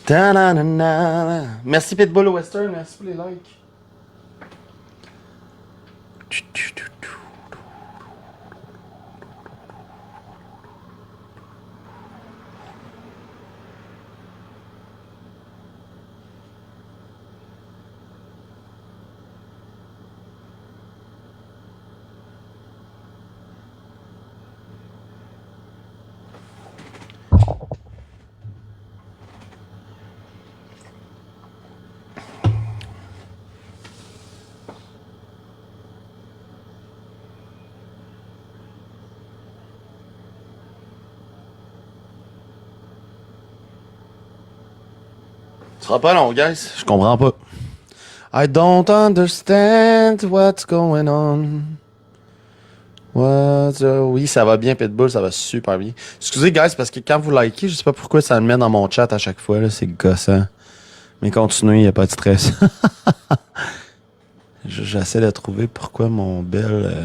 Ta-na-na-na. Merci Pitbull Western, merci pour les likes. Ce sera pas long, guys. Je comprends pas. I don't understand what's going on. Oui, ça va bien, Pitbull, ça va super bien. Excusez, guys, parce que quand vous likez, je sais pas pourquoi ça me met dans mon chat à chaque fois, là, c'est gossant. Mais continuez, y a pas de stress. J'essaie de trouver pourquoi mon bel...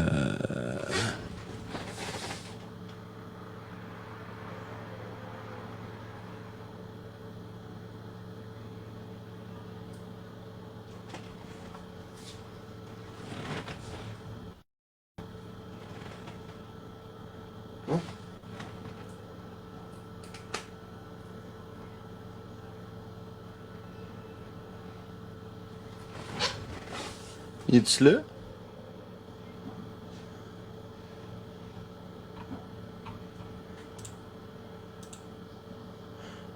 Il est-tu là?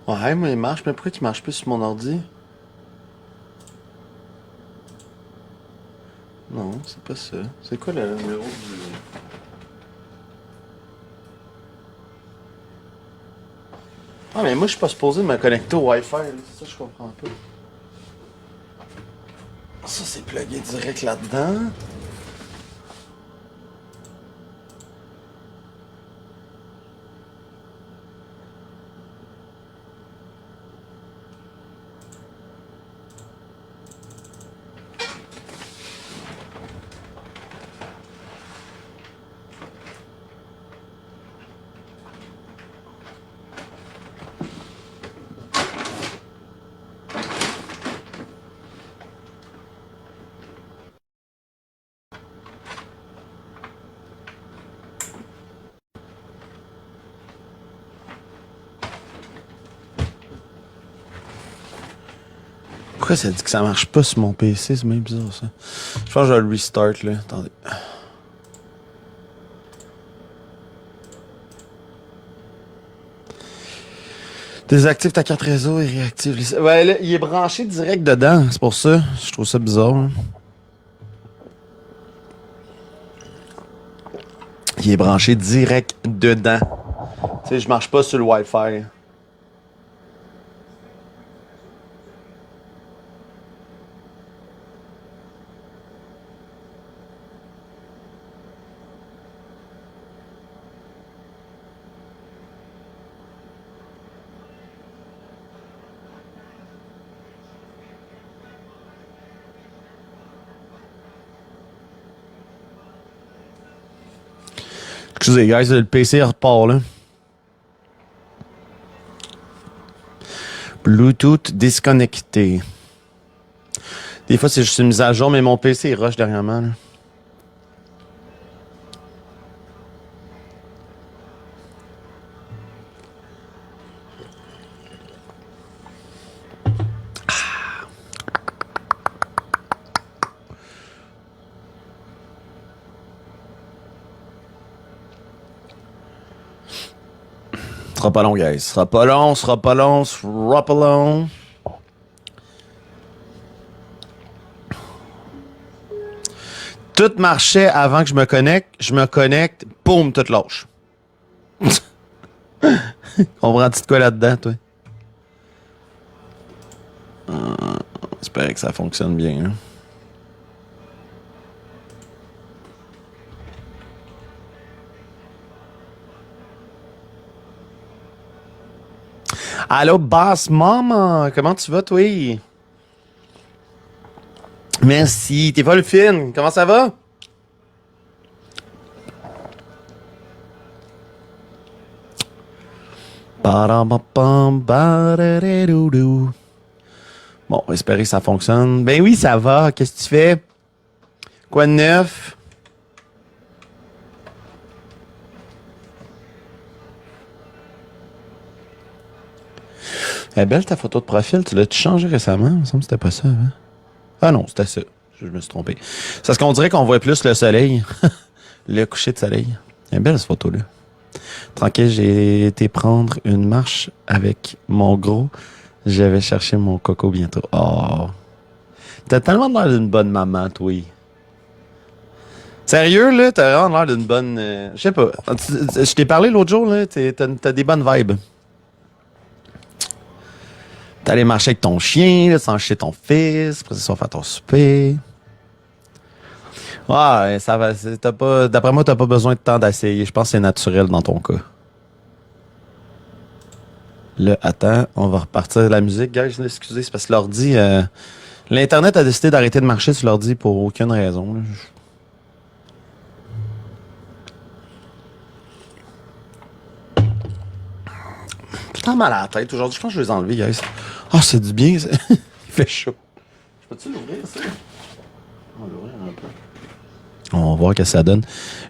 Ouais, mais il marche, mais pourquoi il marche plus sur mon ordi? Non, c'est pas ça. C'est quoi le numéro du... Ah, mais moi, je suis pas supposé de me connecter au Wi-Fi, là. C'est ça, je comprends pas. Ça, c'est plugué direct là-dedans. Pourquoi ça dit que ça marche pas sur mon PC? C'est même bizarre, ça. Je pense que je vais le restart, là. Attendez. Désactive ta carte réseau et réactive les... Ouais, là, il est branché direct dedans. C'est pour ça. Je trouve ça bizarre, là. Il est branché direct dedans. Tu sais, je marche pas sur le Wi-Fi. Excusez, guys, le PC repart, là. Bluetooth disconnecté. Des fois, c'est juste une mise à jour, mais mon PC, il rush dernièrement, là. Sera pas long, guys. Sera pas long, sera pas long, sera pas long. Tout marchait avant que je me connecte, boum, tout lâche. Comprends-tu de quoi là-dedans, toi? J'espère que ça fonctionne bien, hein. Allô, Boss Mama, comment tu vas, toi? Merci, t'es pas le fine, comment ça va? Ba-da-ba-bam, ba-da-da-doo-doo. Bon, espérer que ça fonctionne. Ben oui, ça va. Qu'est-ce que tu fais? Quoi de neuf? Elle est belle ta photo de profil. Tu l'as-tu changé récemment? Il me semble que c'était pas ça avant. Ah non, c'était ça. Je me suis trompé. C'est parce qu'on dirait qu'on voit plus le soleil. Le coucher de soleil. Elle est belle cette photo-là. Tranquille, j'ai été prendre une marche avec mon gros. Je vais chercher mon coco bientôt. Oh. T'as tellement l'air d'une bonne maman, toi. Sérieux, là, t'as vraiment l'air d'une bonne... je sais pas. Je t'ai parlé l'autre jour, là. T'as des bonnes vibes. T'es allé marcher avec ton chien, là, sans chez ton fils, après ça, tu vas faire ton souper. Ouais, ça va. T'as pas, d'après moi, t'as pas besoin de temps d'essayer. Je pense que c'est naturel dans ton cas. Là, attends, on va repartir de la musique. Guys, excusez, c'est parce que l'ordi... l'Internet a décidé d'arrêter de marcher sur l'ordi pour aucune raison. Là. Putain, mal à la tête aujourd'hui. Je pense que je vais les enlever, guys. Ah, c'est du bien, ça. Il fait chaud. Je peux-tu l'ouvrir, ça? On va l'ouvrir un peu. On va voir ce que ça donne.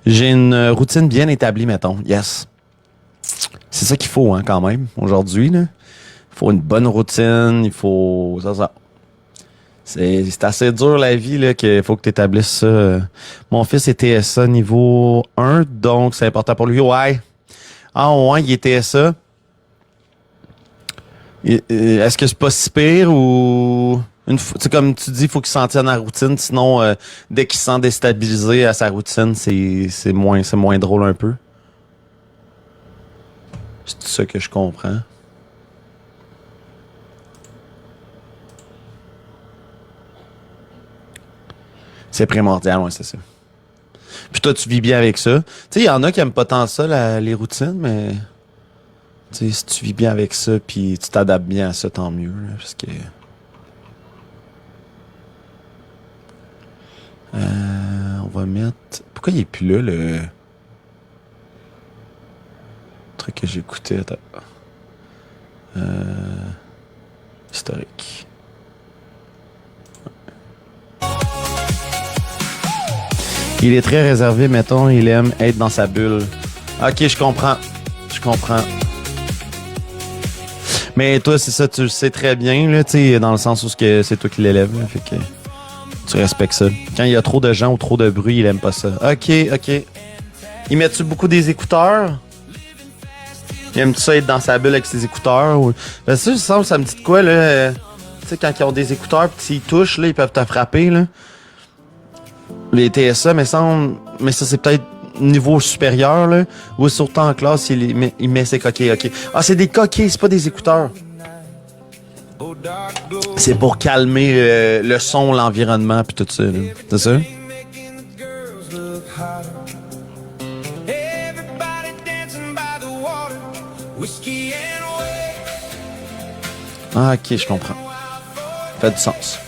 J'ai une routine bien établie, mettons. Yes. C'est ça qu'il faut, hein, quand même, aujourd'hui. Il faut une bonne routine. Il faut... Ça. C'est assez dur, la vie, là, qu'il faut que tu établisses ça. Mon fils est TSA niveau 1, donc c'est important pour lui. Ouais. Ah, ouais, il est TSA. Est-ce que c'est pas si pire ou... comme tu dis, il faut qu'il s'en tienne à la routine. Sinon, dès qu'il se sent déstabilisé à sa routine, c'est moins drôle un peu. C'est ça que je comprends. C'est primordial, ouais, c'est ça. Puis toi, tu vis bien avec ça. Tu sais, il y en a qui aiment pas tant ça, les routines, mais... Tu sais, si tu vis bien avec ça, puis tu t'adaptes bien à ça, tant mieux, là, parce que... on va mettre... Pourquoi il est plus là, le truc que j'écoutais? Attends. Historique. Il est très réservé, mettons, il aime être dans sa bulle. Ok, je comprends. Je comprends. Mais toi, c'est ça, tu le sais très bien, là, tu sais, dans le sens où c'est toi qui l'élèves, là, fait que tu respectes ça. Quand il y a trop de gens ou trop de bruit, il aime pas ça. Ok. Il met-tu beaucoup des écouteurs? Il aime-tu ça être dans sa bulle avec ses écouteurs? Ou... Ben ça me dit de quoi, là? Tu sais, quand ils ont des écouteurs pis s'ils touchent, là, ils peuvent te frapper, là. Les TSA, mais ça c'est peut-être niveau supérieur, là. Ou surtout en classe, il met ses coquilles, ok. Ah, c'est des coquilles, c'est pas des écouteurs. C'est pour calmer le son, l'environnement, puis tout ça, là. C'est ça? Ah, ok, je comprends. Ça fait du sens.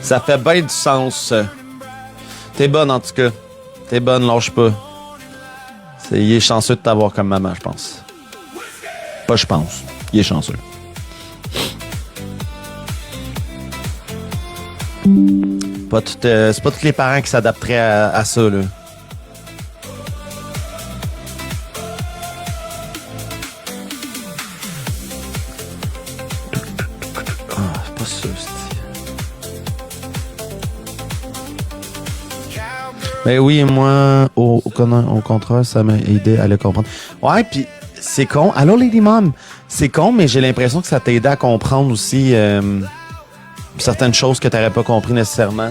Ça fait bien du sens. T'es bonne, en tout cas. T'es bonne, lâche pas. Il est chanceux de t'avoir comme maman, je pense. Pas je pense. Il est chanceux. C'est pas tous les parents qui s'adapteraient à ça, là. Ah, c'est pas ça, ben oui, moi, au contraire, ça m'a aidé à le comprendre. Ouais, puis c'est con. Allô, Lady Mom? C'est con, mais j'ai l'impression que ça t'a aidé à comprendre aussi certaines choses que t'aurais pas compris nécessairement.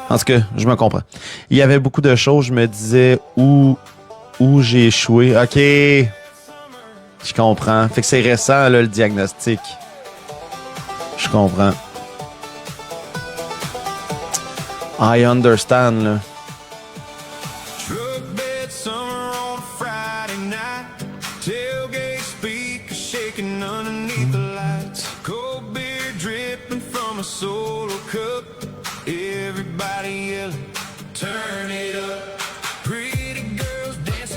En tout cas, je me comprends. Il y avait beaucoup de choses, je me disais où j'ai échoué. OK. Je comprends. Fait que c'est récent, là, le diagnostic. Je comprends. I understand, là.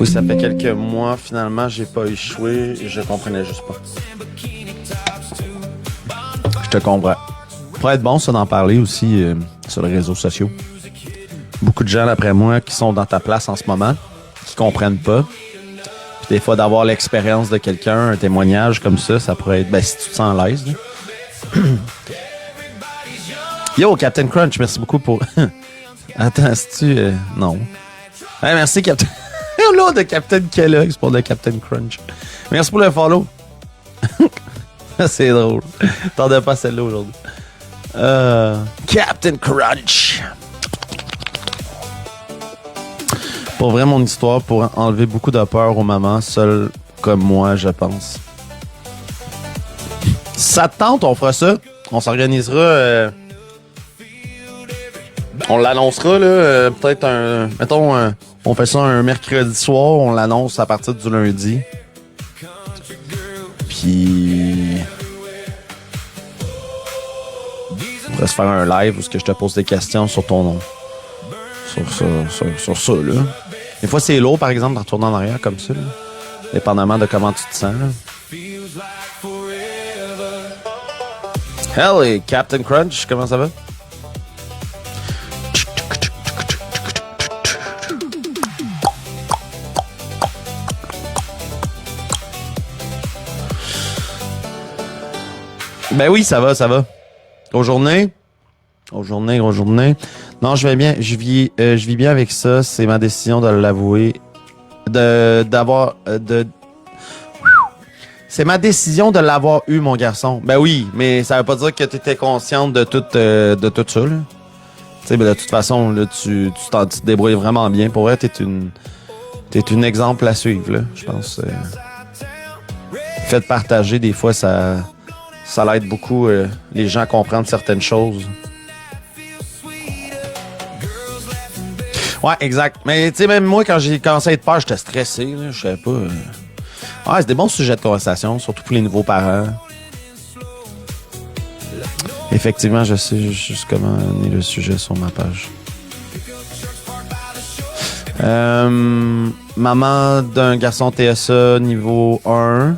Oui, ça fait quelques mois, finalement, j'ai pas échoué et je comprenais juste pas. Je te comprends. Pourrait être bon, ça, d'en parler aussi sur les réseaux sociaux. Beaucoup de gens, d'après moi, qui sont dans ta place en ce moment, qui comprennent pas. Puis des fois, d'avoir l'expérience de quelqu'un, un témoignage comme ça pourrait être... Ben, si tu te sens à l'aise, là. Yo, Captain Crunch, merci beaucoup pour... Attends, si tu... non. Ouais, merci, Captain... L'autre de Captain Kellogg, c'est pour le Captain Crunch. Merci pour le follow. C'est drôle. T'en pas celle-là aujourd'hui. Captain Crunch. Pour vrai, mon histoire pour enlever beaucoup de peur aux mamans, seules comme moi, je pense. Si ça te tente, on fera ça. On s'organisera... on l'annoncera, là, peut-être un... Mettons, on fait ça un mercredi soir, on l'annonce à partir du lundi. Puis... on pourrait se faire un live où je te pose des questions sur ton nom. Sur ça, là. Des fois, c'est lourd, par exemple, de retourner en arrière comme ça, là. Dépendamment de comment tu te sens, là. Hell, Captain Crunch, comment ça va? Ben oui, ça va. Grosse journée. Non, je vais bien. Je vis bien avec ça. C'est ma décision de l'avouer. C'est ma décision de l'avoir eu, mon garçon. Ben oui, mais ça veut pas dire que tu étais consciente de tout ça, là. Tu sais, ben de toute façon, là, tu te débrouilles vraiment bien. Pour vrai, t'es une exemple à suivre, là. Je pense. Fait de partager, des fois, ça l'aide beaucoup les gens à comprendre certaines choses. Ouais, exact. Mais tu sais, même moi, quand j'ai commencé à être peur, j'étais stressé. Là, je savais pas. Ouais, c'est des bons sujets de conversation, surtout pour les nouveaux parents. Effectivement, je sais juste comment est le sujet sur ma page. Maman d'un garçon TSA niveau 1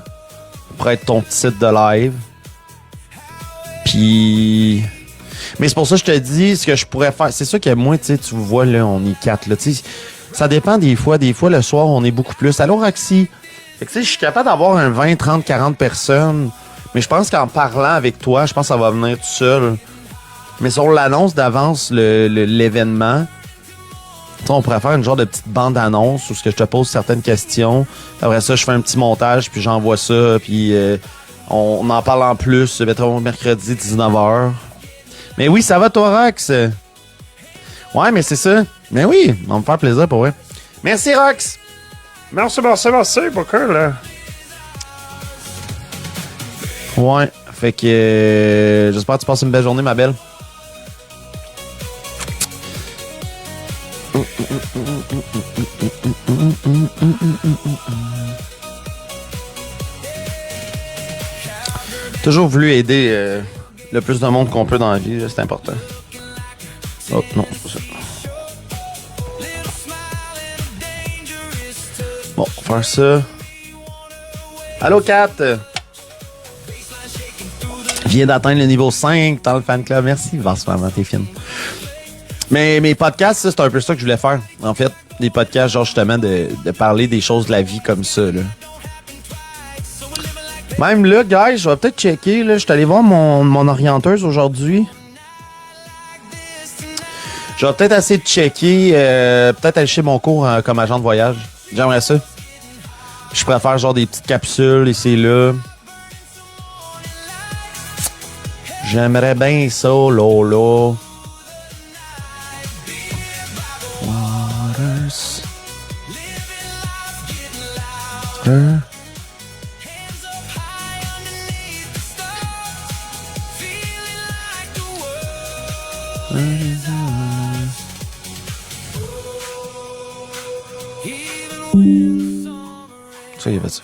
pourrait être ton titre de live. Puis... mais c'est pour ça que je te dis ce que je pourrais faire. C'est sûr que moi, tu sais, tu vois, là, on est 4. Là, tu sais, ça dépend des fois. Des fois, le soir, on est beaucoup plus. Allô, Roxy? Fait que, tu sais, je suis capable d'avoir un 20, 30, 40 personnes. Mais je pense qu'en parlant avec toi, je pense que ça va venir tout seul. Mais sur l'annonce d'avance, l'événement, tu sais, on pourrait faire une genre de petite bande-annonce où je te pose certaines questions. Après ça, je fais un petit montage, puis j'envoie ça, puis on en parle en plus. Mettons mercredi, 19h. Mais oui, ça va, toi, Rox? Ouais, mais c'est ça. Mais oui, on va me faire plaisir pour vrai. Merci, Rox! Merci beaucoup, là. Ouais, fait que j'espère que tu passes une belle journée, ma belle. Toujours voulu aider le plus de monde qu'on peut dans la vie, là, c'est important. Oh non, c'est pas ça. Bon, on va faire ça. Allô, Kat! Viens d'atteindre le niveau 5 dans le fan club. Merci, Vincent, maman, t'es fine. Mais mes podcasts, ça, c'est un peu ça que je voulais faire. En fait, des podcasts, genre justement, de parler des choses de la vie comme ça, là. Même là, guys, je vais peut-être checker, là. Je suis allé voir mon orienteuse aujourd'hui. Je vais peut-être essayer de checker, peut-être aller chez mon cours comme agent de voyage. J'aimerais ça. Je préfère genre des petites capsules ici et là. J'aimerais bien ça, Lolo. Waters. Ça, il y avait ça.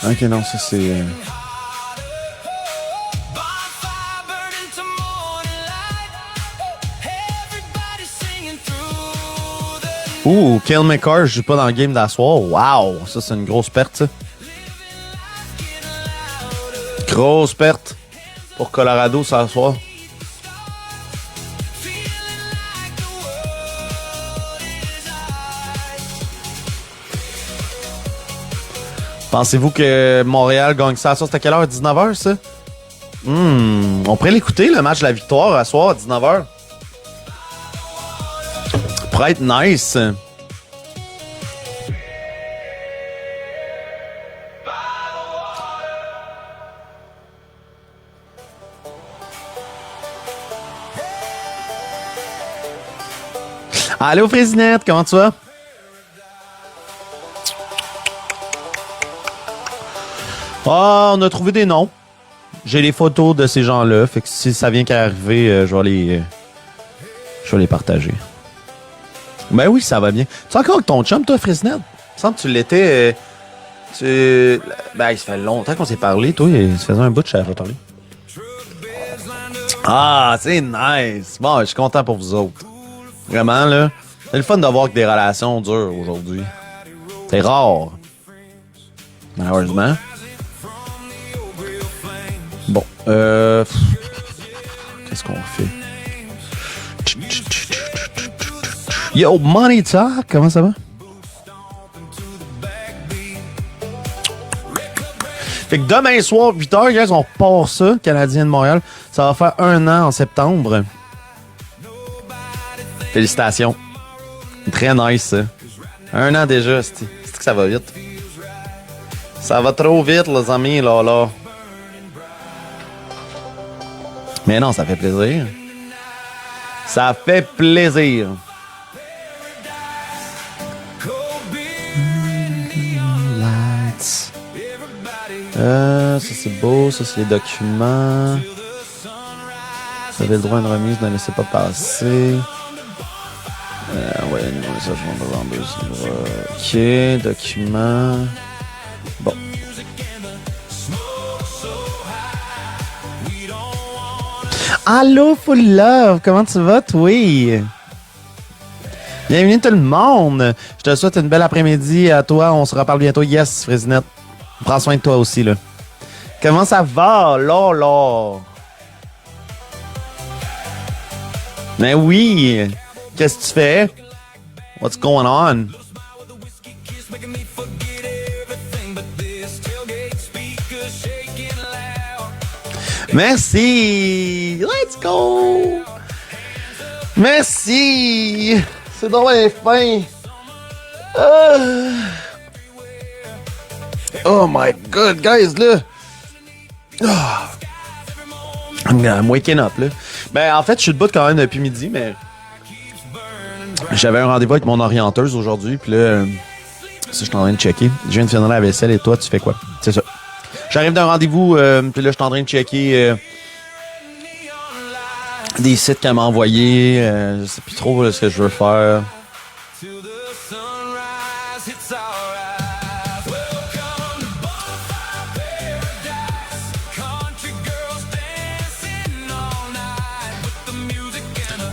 Ok, non, ça c'est... Ouh, Cale Makar, je joue pas dans le game d'asseoir. Wow, ça c'est une grosse perte, ça. Grosse perte pour Colorado ce soir. Pensez-vous que Montréal gagne ça à soir? C'était à quelle heure? 19h, ça? On pourrait l'écouter, le match de la victoire, à soir, à 19h. Pourrait être nice. Allô, Frésinette, comment tu vas? Ah, on a trouvé des noms. J'ai les photos de ces gens-là. Fait que si ça vient qu'à arriver, je vais les partager. Ben oui, ça va bien. Tu es encore avec ton chum, toi, Fresnel? Il me semble que tu l'étais... Ben, il se fait longtemps qu'on s'est parlé. Toi, il se faisait un bout de chef à parler. Ah, c'est nice. Bon, je suis content pour vous autres. Vraiment, là. C'est le fun d'avoir que des relations dures aujourd'hui. C'est rare. Malheureusement. Bon, qu'est-ce qu'on fait? Yo, Money Talk, comment ça va? Fait que demain soir, 8h, guys, on part ça, Canadien de Montréal. Ça va faire 1 an en septembre. Félicitations. Très nice, ça. 1 an déjà, c'est que ça va vite. Ça va trop vite, les amis, là. Mais non, ça fait plaisir. Ça fait plaisir. Lights. Ça c'est beau, ça c'est les documents. Vous avez le droit à une remise, ne laissez pas passer. Ouais, ça je vais OK, documents. Bon. Allô, Full Love, comment tu vas, toi? Bienvenue tout le monde. Je te souhaite une belle après-midi à toi. On se reparle bientôt. Yes, Frésinette. Prends soin de toi aussi, là. Comment ça va, là? Ben oui. Qu'est-ce que tu fais? What's going on? Merci! Let's go! Merci! C'est donc bien fin! Oh my god, guys, là! I'm waking up, là. Ben, en fait, je suis debout quand même depuis midi, mais... J'avais un rendez-vous avec mon orienteuse aujourd'hui, puis là... Ça, je suis en train de checker. Je viens de finir la vaisselle, et toi, tu fais quoi? C'est ça. J'arrive d'un rendez-vous, puis là, je suis en train de checker des sites qu'elle m'a envoyés. Je sais plus trop ce que je veux faire.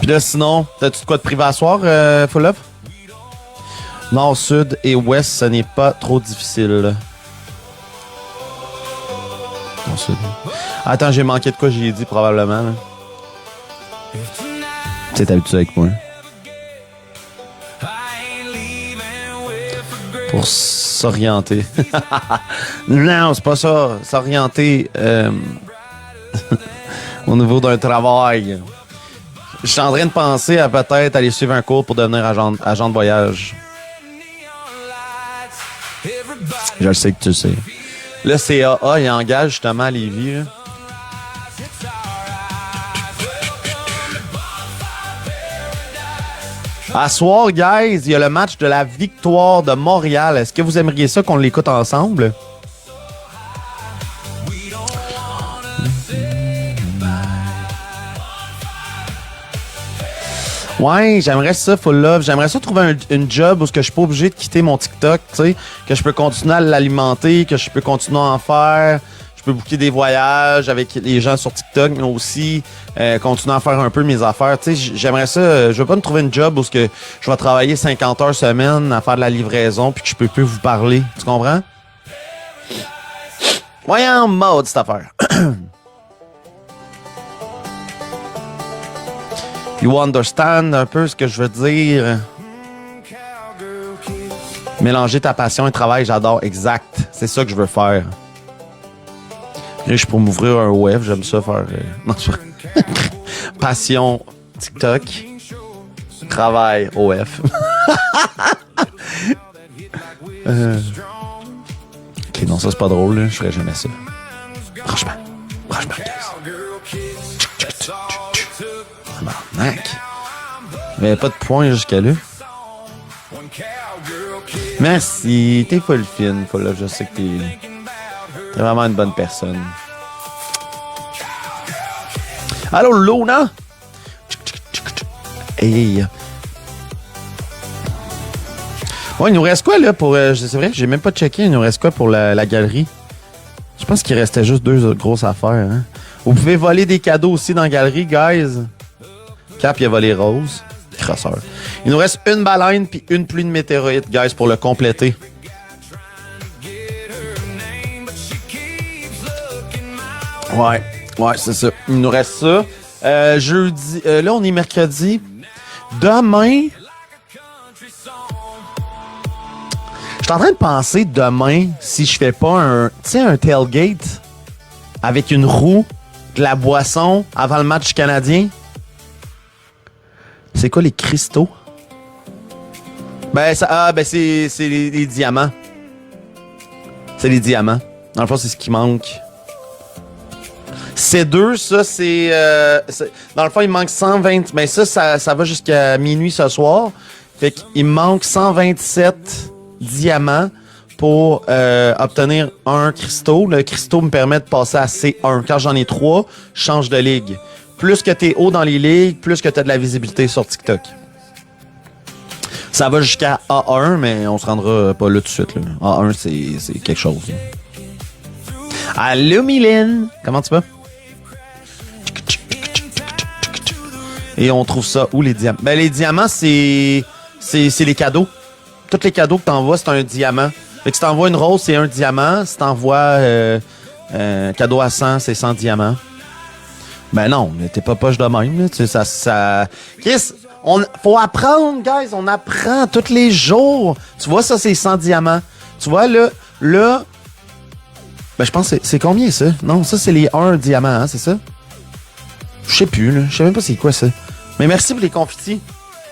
Puis là, sinon, t'as-tu de quoi de privé à soir, Full Love? Nord, sud et ouest, ce n'est pas trop difficile. Attends, j'ai manqué de quoi j'ai dit probablement. Là. C'est habitué avec moi. Pour s'orienter. Non, c'est pas ça. S'orienter au niveau d'un travail. Je suis en train de penser à peut-être aller suivre un cours pour devenir agent de voyage. Je le sais que tu le sais. Le CAA, il engage justement à Lévis. Là. À soir, guys, il y a le match de la victoire de Montréal. Est-ce que vous aimeriez ça qu'on l'écoute ensemble? Ouais, j'aimerais ça, full love. J'aimerais ça trouver une job où je suis pas obligé de quitter mon TikTok, tu sais, que je peux continuer à l'alimenter, que je peux continuer à en faire. Je peux booker des voyages avec les gens sur TikTok, mais aussi continuer à faire un peu mes affaires. Tu sais, j'aimerais ça. Je veux pas me trouver une job où je vais travailler 50 heures semaine à faire de la livraison puis que je peux plus vous parler. Tu comprends? Voyons en mode cette affaire. You understand un peu ce que je veux dire? Mélanger ta passion et travail, j'adore. Exact. C'est ça que je veux faire. Et je peux m'ouvrir un web, j'aime ça faire. Non, passion TikTok. Travail OF. Ok, non, ça c'est pas drôle, là. Je ferais jamais ça. Franchement, guys. Tabarnak. Il n'y avait pas de point jusqu'à là. Merci. T'es full fine, full là. Je sais que t'es vraiment une bonne personne. Allô, Luna? Hey. Ouais, il nous reste quoi, là, pour... c'est vrai, j'ai même pas checké. Il nous reste quoi pour la galerie? Je pense qu'il restait juste 2 grosses affaires, hein. Vous pouvez voler des cadeaux aussi dans la galerie, guys. Cap, il a volé Rose. Crosseur. Il nous reste une baleine puis une pluie de météorites, guys, pour le compléter. Ouais, c'est ça. Il nous reste ça. Jeudi, là, on est mercredi. Demain, je suis en train de penser demain si je fais pas un tailgate avec une roue, de la boisson avant le match canadien. C'est quoi les cristaux? Ben, c'est les diamants. C'est les diamants. Dans le fond, c'est ce qui manque. C2, ça, c'est... dans le fond, il manque 120... Ben ça va jusqu'à minuit ce soir. Fait qu'il me manque 127 diamants pour obtenir un cristaux. Le cristaux me permet de passer à C1. Quand j'en ai 3, je change de ligue. Plus que t'es haut dans les ligues, plus que t'as de la visibilité sur TikTok. Ça va jusqu'à A1, mais on se rendra pas là tout de suite. Là. A1, c'est quelque chose. Là. Allô, Mylène! Comment tu vas? Et on trouve ça où, les diamants? Ben, les diamants, c'est les cadeaux. Tous les cadeaux que t'envoies, c'est un diamant. Fait que si t'envoies une rose, c'est un diamant. Si t'envoies cadeau à 100, c'est 100 diamants. Ben non, mais t'es pas poche de même. Là. Tu sais, ça... Chris, faut apprendre, guys. On apprend tous les jours. Tu vois, ça, c'est 100 diamants. Tu vois, là... Ben, je pense que c'est combien, ça? Non, ça, c'est les 1 diamant, hein, c'est ça? Je sais plus, là. Je sais même pas c'est quoi, ça. Mais merci pour les confitis.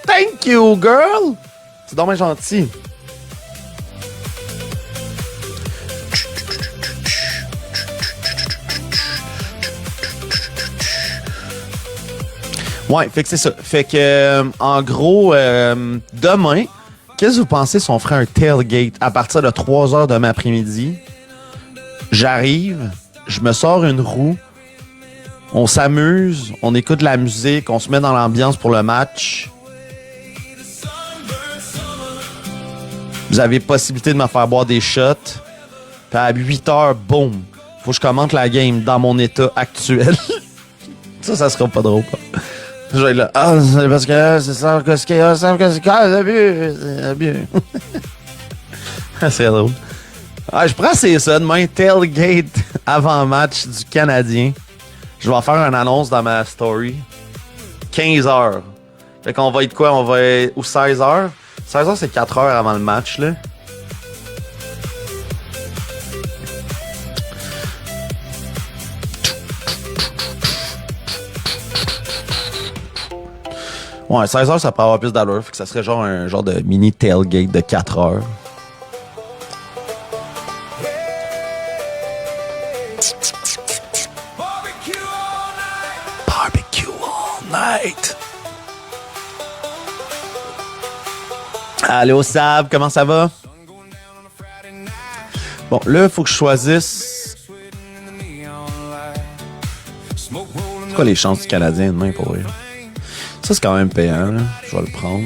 Thank you, girl! C'est dommage gentil. Ouais, fait que c'est ça. Fait que, en gros, demain, qu'est-ce que vous pensez si on ferait un tailgate à partir de 3h demain après-midi? J'arrive, je me sors une roue, on s'amuse, on écoute de la musique, on se met dans l'ambiance pour le match. Vous avez possibilité de me faire boire des shots. Puis à 8h, boum, faut que je commente la game dans mon état actuel. Ça sera pas drôle. Je vais être là, c'est parce que c'est ça que c'est abus. C'est drôle. Je prends ça demain, tailgate avant-match du Canadien. Je vais faire une annonce dans ma story. 15h. Fait qu'on va être quoi? On va être... Ou 16h? 16h, c'est 4 heures avant le match, là. Ouais, 16h, ça peut avoir plus d'allure. Fait que ça serait genre un genre de mini tailgate de 4 heures. Barbecue all night. Allô, Sab, comment ça va? Bon, là, il faut que je choisisse... C'est quoi les chances du Canadien demain, pour vrai? Ça, c'est quand même payant, là. Je vais le prendre.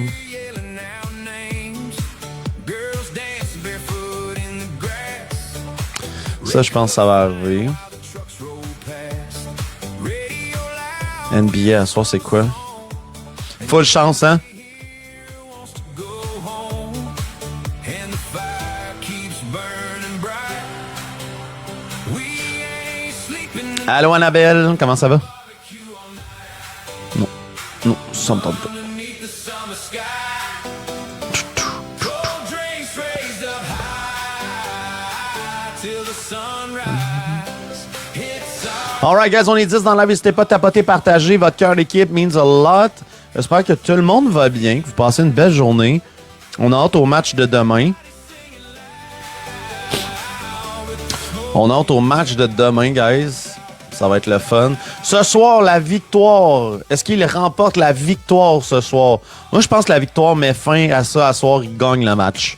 Ça, je pense que ça va arriver. NBA à soir, c'est quoi? Full chance, hein? Allô, Annabelle, comment ça va? Non, non, ça me tente pas. Alright, guys, on est 10 dans la vie. N'hésitez pas à tapoter, partager. Votre cœur d'équipe means a lot. J'espère que tout le monde va bien, que vous passez une belle journée. On a hâte au match de demain. On a hâte au match de demain, guys. Ça va être le fun. Ce soir, la victoire. Est-ce qu'il remporte la victoire ce soir? Moi, je pense que la victoire met fin à ça. À soir, il gagne le match.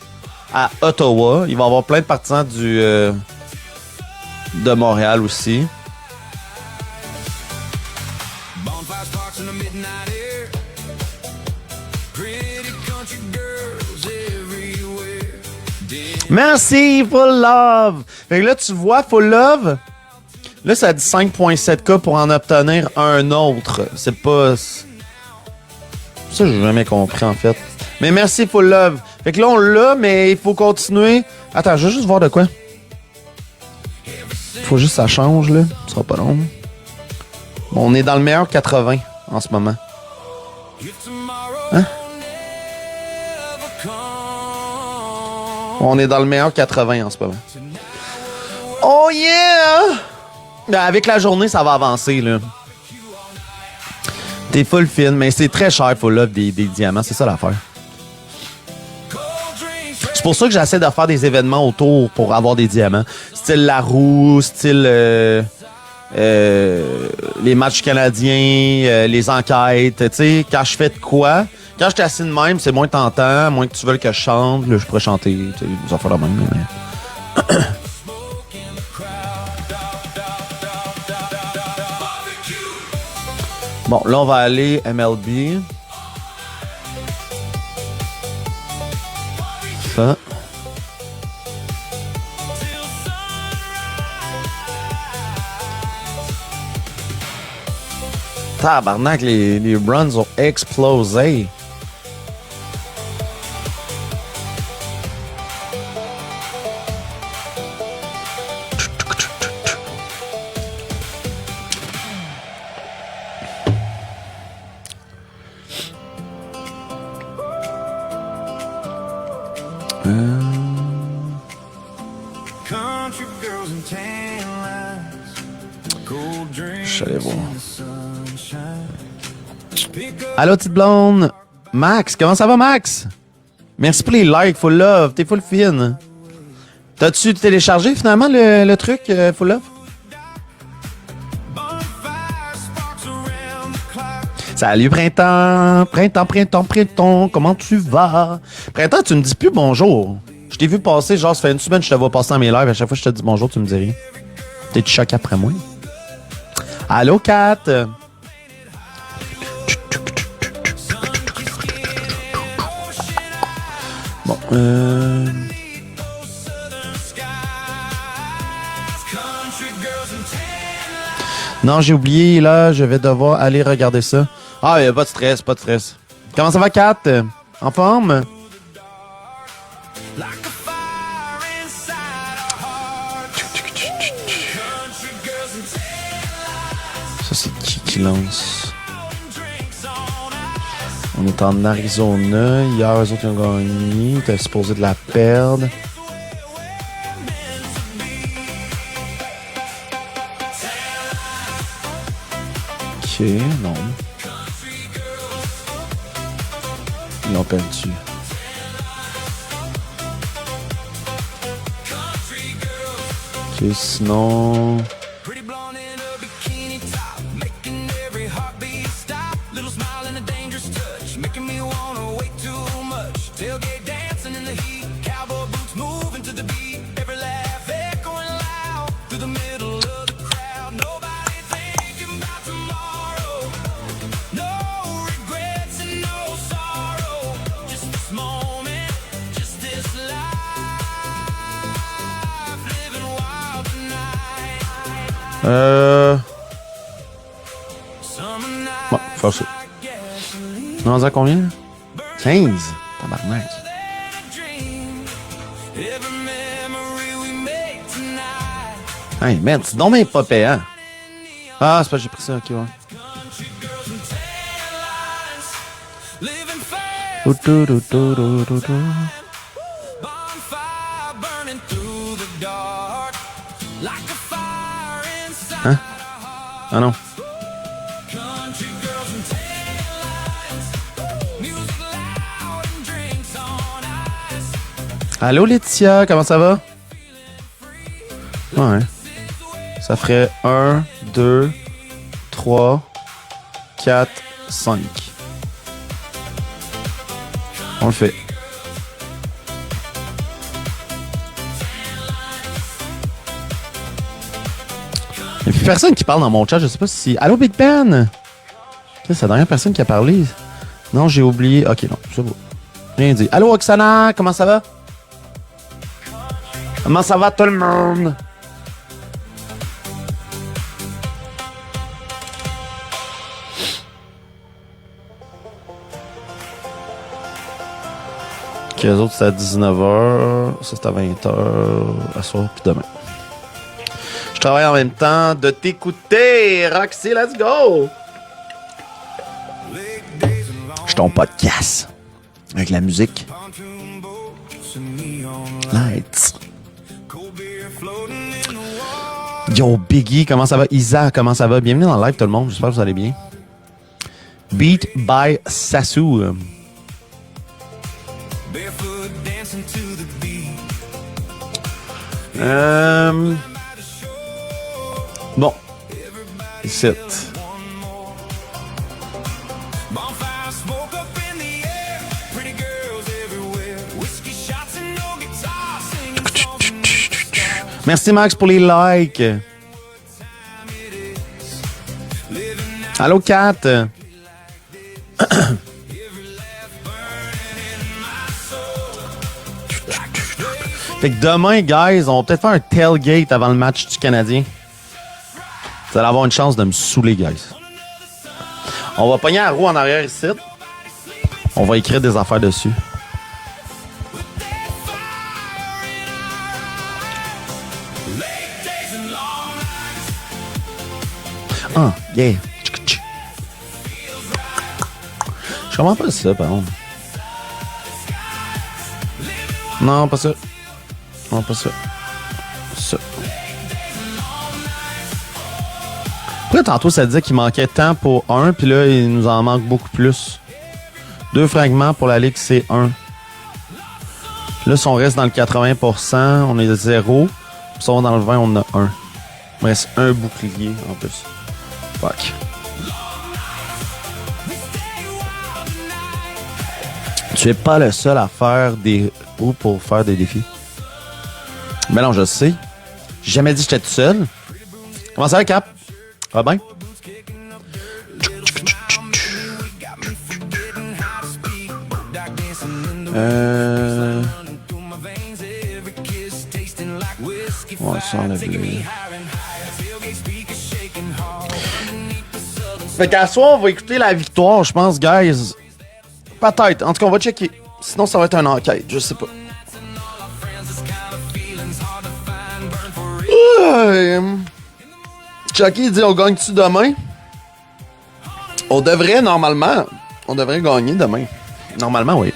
À Ottawa. Il va y avoir plein de partisans de Montréal aussi. Merci, Full Love. Fait que là, tu vois, Full Love, là, ça dit 5.7K pour en obtenir un autre. C'est pas... Ça, j'ai jamais compris, en fait. Mais merci, Full Love. Fait que là, on l'a, mais il faut continuer. Attends, je vais juste voir de quoi. Faut juste que ça change, là. Ça sera pas long. On est dans le meilleur 80 en ce moment. Hein? On est dans le meilleur 80 en ce moment. Oh yeah! Ben, avec la journée, ça va avancer, là. T'es full fin, mais c'est très cher, Full Love, des diamants. C'est ça l'affaire. C'est pour ça que j'essaie de faire des événements autour pour avoir des diamants. Style la roue, style les matchs canadiens, les enquêtes. Tu sais, quand je fais de quoi, quand je suis assis de même, c'est moins tentant, moins que tu veux que je chante. Là, je pourrais chanter, des affaires de même. Mais... Bon, là, on va aller MLB. Ça. Tabarnak, les runs ont explosé. Je vais aller voir. Allô, petite blonde. Max, comment ça va, Max? Merci pour les likes, Full Love. T'es full fine. T'as-tu téléchargé finalement le truc, Full Love? Salut, Printemps. Printemps. Comment tu vas? Printemps, tu me dis plus bonjour. Je t'ai vu passer, genre, ça fait une semaine que je te vois passer dans mes lives. À chaque fois que je te dis bonjour, tu me dis rien. T'es-tu choqué après moi? Allô, Kat? Bon, Non, j'ai oublié, là, je vais devoir aller regarder ça. Ah, y'a pas de stress, pas de stress. Comment ça va, Kat? En forme? Ça, c'est qui lance? On est en Arizona. Hier, eux autres, ils ont gagné. Ils étaient supposés de la perdre. Ok, non. Ils l'ont perdu. Ok, sinon... Bon, faire ça. On en a combien? 15. Tabarnak. Hey, man, c'est donc bien pas payant. Ah, c'est pas j'ai pris ça, ok, ouais. Hein? Ah non. Allô Laetitia, comment ça va? Ouais. Ça ferait 1, 2, 3, 4, 5. On le fait. Il n'y a plus personne qui parle dans mon chat. Je sais pas si... Allô Big Ben? C'est la dernière personne qui a parlé. Non, j'ai oublié. Ok, non, c'est beau. Rien dit. Allô Oksana, comment ça va? Comment ça va tout le monde? Ok, les autres c'est à 19h. Ça c'est à 20h. À soir puis demain. Je travaille en même temps de t'écouter. Roxy, let's go! Je ton podcast. Avec la musique. Lights. Yo, Biggie, comment ça va? Isa, comment ça va? Bienvenue dans le live, tout le monde. J'espère que vous allez bien. Beat by Sassou. Bon. Ici. Merci Max pour les likes. Allô Kat. Fait que demain, guys, on va peut-être faire un tailgate avant le match du Canadien. Vous allez avoir une chance de me saouler, guys. On va pogner la roue en arrière ici. On va écrire des affaires dessus. Ah, yeah. Je comprends pas ça, par contre. Non, pas ça. Non, pas ça. Ça. Après, tantôt, ça disait qu'il manquait tant pour 1, puis là, il nous en manque beaucoup plus. 2 fragments pour la Ligue C1. Là, si on reste dans le 80%, on est de 0. Puis si on va dans le 20, on a 1. Il me reste un bouclier en plus. Fuck. Tu es pas le seul à faire des roues pour faire des défis. Mais non, je sais. J'ai jamais dit que j'étais tout seul. Comment ça va, Cap? Ça va bien? Ouais, ça enlève les... Fait qu'à soir, on va écouter la victoire, je pense, guys. Peut-être. En tout cas, on va checker. Sinon, ça va être une enquête. Je sais pas. Chucky dit on gagne-tu demain? On devrait normalement. On devrait gagner demain. Normalement, oui.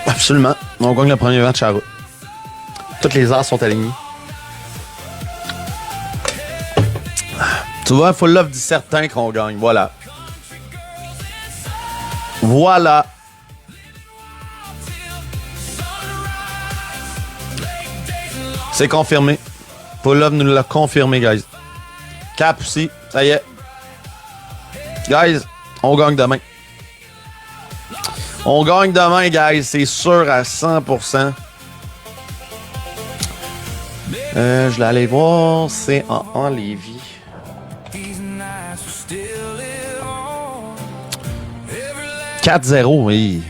Absolument. On gagne le premier match à route. Toutes les heures sont alignées. Tu vois, Full Love dit certain qu'on gagne. Voilà. Voilà. C'est confirmé. Full Love nous l'a confirmé, guys. Cap aussi. Ça y est. Guys, on gagne demain. On gagne demain, guys. C'est sûr à 100%. Je l'ai allé voir. C'est en Lévis. 4-0, oui.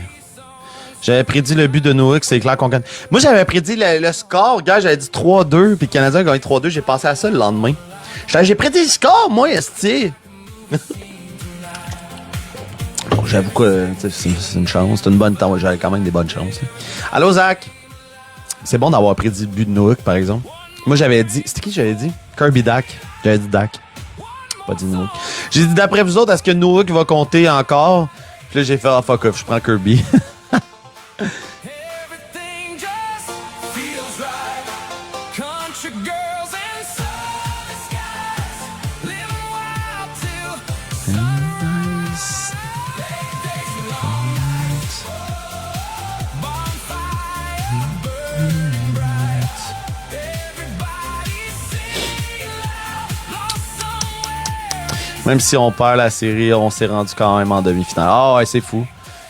J'avais prédit le but de Noah, c'est clair qu'on gagne. Moi, j'avais prédit le score. Gars, j'avais dit 3-2, puis le Canadien a gagné 3-2. J'ai pensé à ça le lendemain. J'ai prédit le score, moi, esti. Bon, j'avoue que c'est une chance. C'est une bonne temps. J'avais quand même des bonnes chances. Allô, Zach? C'est bon d'avoir prédit le but de Noah, par exemple. Moi, j'avais dit... C'était qui j'avais dit? Kirby Dak. J'avais dit Dak. Pas dit Noah. J'ai dit, d'après vous autres, est-ce que Noah va compter encore? Puis là, j'ai fait, fuck off, je prends Kirby. Même si on perd la série, on s'est rendu quand même en demi-finale. Ah ouais, c'est fou.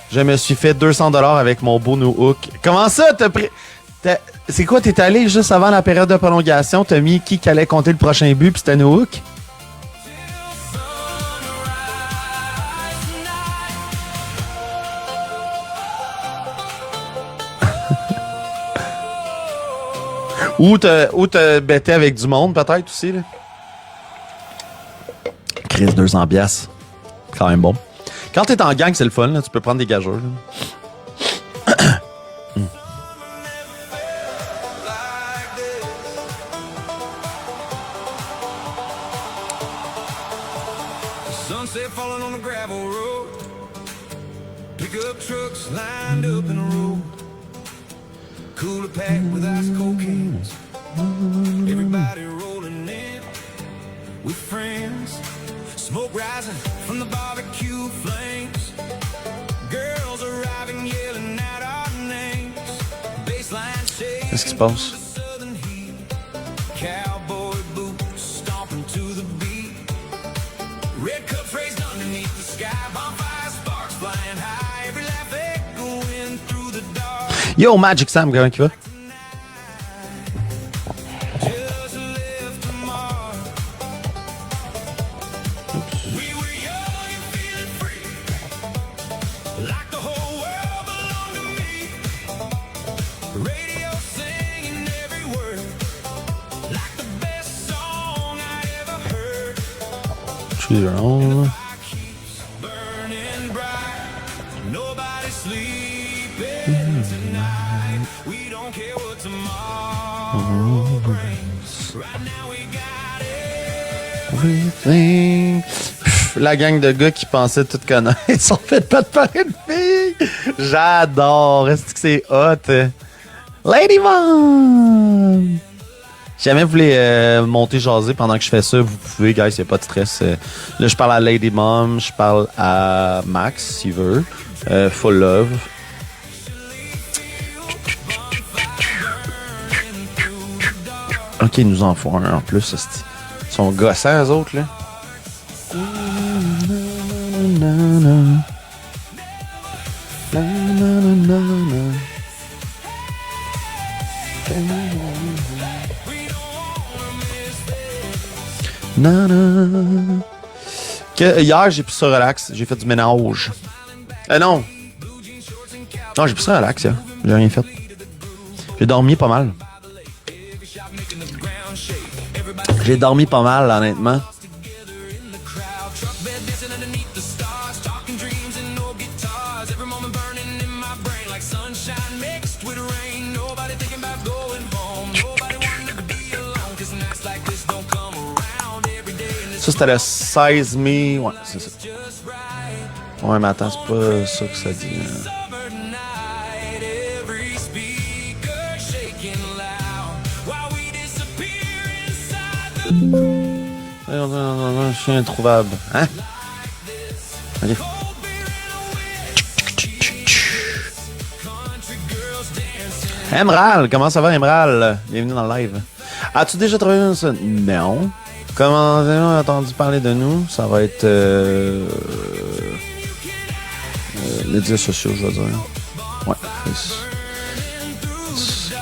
Je me suis fait 200$ avec mon beau no hook. Comment ça, c'est quoi, t'es allé juste avant la période de prolongation, t'as mis qui allait compter le prochain but, puis c'était no hook? Ou t'as bêté avec du monde, peut-être, aussi, là. Chris, 200 piastres. Quand même bon. Quand t'es en gang, c'est le fun, là. Tu peux prendre des gageurs, là. Sunset falling on the gravel road. Pick up trucks lined up in a row. Cooler packed with ice cold cans. Everybody rolling in with friends. Smoke rising from the barbecue flames. Girls arriving yelling out our names. Baseline shaking. Qu'est-ce qui se passe? Cowboy boots stomping to the beat. Red cups raised underneath the sky. Bonfire sparks flying high. Every laugh echoing through the dark. Yo, Magic Sam, comment il va? Just left tomorrow. We were young and feeling free. Like the whole world belonged to me. Radio singing every word. Like the best song I ever heard. Choose your own. Burning bright. Nobody sleeping tonight. We don't care what tomorrow brings. Right now we got it. Everything. Pff, la gang de gars qui pensaient tout connaître, ils sont fait pas de parler de filles. J'adore. Est-ce que c'est hot? Lady Mom! Si jamais vous voulez monter jaser pendant que je fais ça, vous pouvez, guys, y'a pas de stress. Là, je parle à Lady Mom, je parle à Max, s'il veut. Full Love. Ok, ils nous en font un en plus. Ils sont gossants, eux autres, là. Hier, j'ai pris ça relax. J'ai fait du ménage. Non. Non, j'ai pris ça relax, hier. J'ai rien fait. J'ai dormi pas mal. J'ai dormi pas mal, honnêtement. Ça, c'était le 16 mai. Ouais, c'est ça. Ouais, mais attends, c'est pas ça que ça dit. Je suis introuvable. Hein? Ok. Emerald, comment ça va, Emerald? Bienvenue dans le live. As-tu déjà travaillé dans ça? Non. Comment on a entendu parler de nous? Ça va être médias sociaux, je veux dire. Ouais.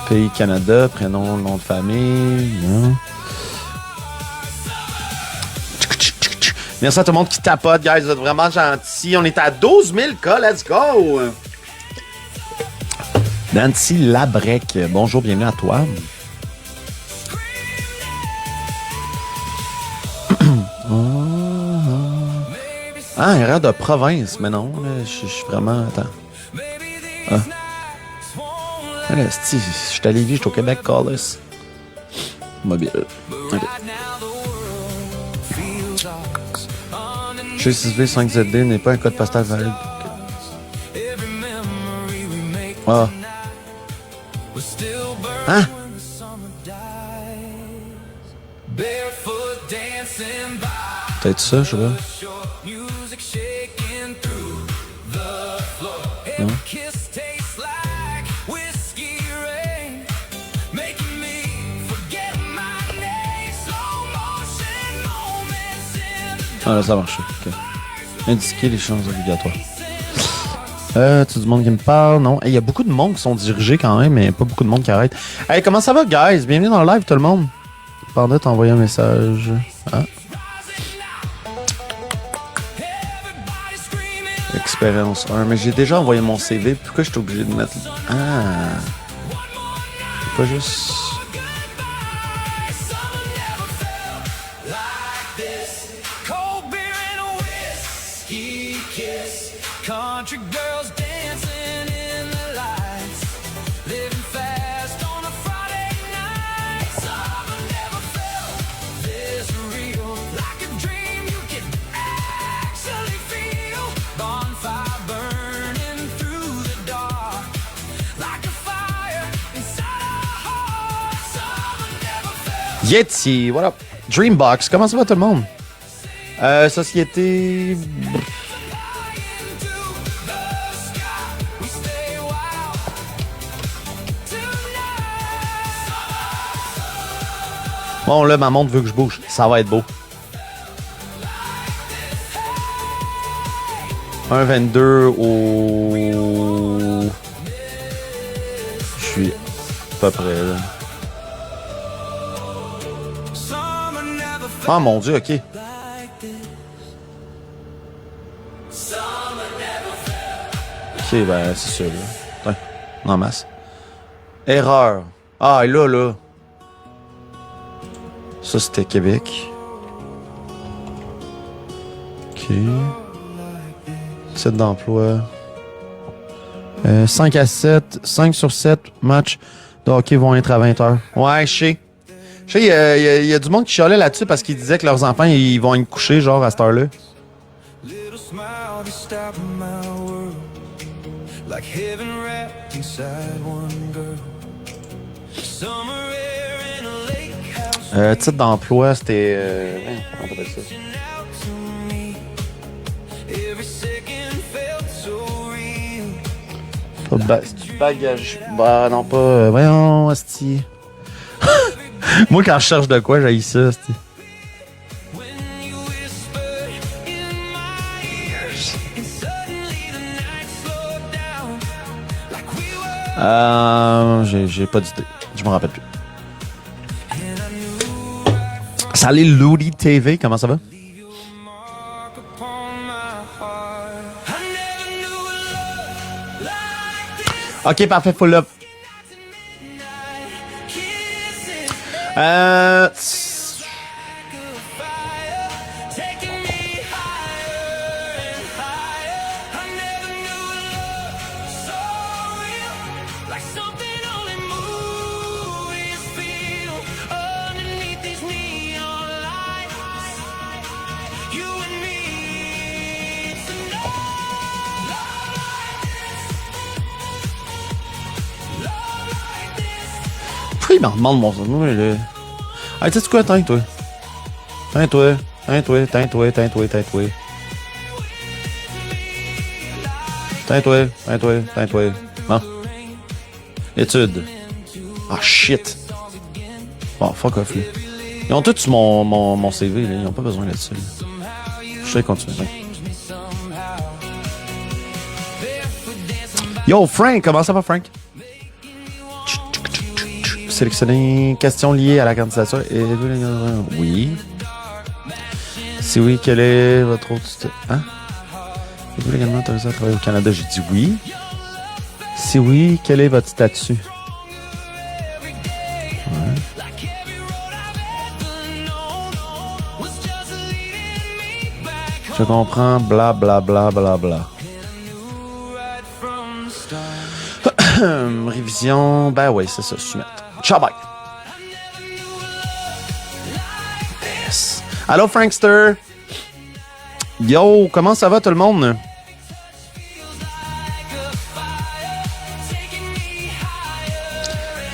Pays Canada, prénom, nom de famille. Non. Merci à tout le monde qui tapote, guys. Vous êtes vraiment gentils. On est à 12 000 cas. Let's go! Nancy Labrec, bonjour, bienvenue à toi. Ah, erreur de province, mais non, je suis vraiment... Attends. Ah. Allez, je suis à Lévis, je suis au Québec, Callis. Mobile. Okay. G6V5ZD n'est pas un code postal valide. Ah. Hein? Peut-être ça, je sais pas. Non. Ah là, ça marche. Okay. Indiquer les chances obligatoires. Tu du monde qui me parle? Non. Il y a beaucoup de monde qui sont dirigés quand même, mais pas beaucoup de monde qui arrête. Hey, comment ça va, guys? Bienvenue dans le live, tout le monde. Panda t'a envoyé un message. Ah. Expérience 1. Mais j'ai déjà envoyé mon CV. Pourquoi je suis obligé de mettre... Ah. C'est pas juste... Country girls dancing in the lights, living fast on a Friday night. Summer never felt this real, like a dream you can actually feel. Bonfire burning through the dark, like a fire inside our hearts. Summer never felt. Yeti, what up? Dreambox, comment ça va tout le monde? Société... Bon, là, ma montre veut que je bouge. Ça va être beau. 1,22 au... Je suis pas près, là. Ah, mon Dieu, OK. OK, ben, c'est ça, là. Attends, en masse. Erreur. Ah, et là... Ça, c'était Québec. OK. Titre d'emploi. 5 à 7. 5 sur 7 matchs de hockey vont être à 20h. Ouais, je sais. Je sais, il y a du monde qui chialait là-dessus parce qu'ils disaient que leurs enfants, ils vont être couchés, genre, à cette heure-là. Titre d'emploi, c'était... comment t'appelles ça? Bagage... Bah non, pas... voyons, asti. Moi, quand je cherche de quoi, j'haïs ça, asti. J'ai pas d'idée. Je me rappelle plus. Salut Loody TV, comment ça va? Ok, parfait, full up. Pourquoi il m'en demande mon nom? Hey, tu sais quoi? Teins-toi. Teins-toi. Teins-toi. Teins-toi. Teins-toi. Teins-toi. Teins-toi. Teins-toi. Teins-toi. Non. Études. Ah, shit. Bon, fuck off, là. Ils ont tous mon CV, là. Ils ont pas besoin là-dessus. Je sais continuer. Yo, Frank, comment ça va, Frank? Sélectionner questions liées à la candidature. Oui. Si oui, quel est votre autre... Hein? Êtes-vous légalement autorisé à travailler au Canada? J'ai dit oui. Si oui, quel est votre statut? Je comprends, bla bla bla bla bla. Révision, ben oui, c'est ça, soumettre. Ciao, bye. Yes. Allô, Frankster. Yo, comment ça va tout le monde?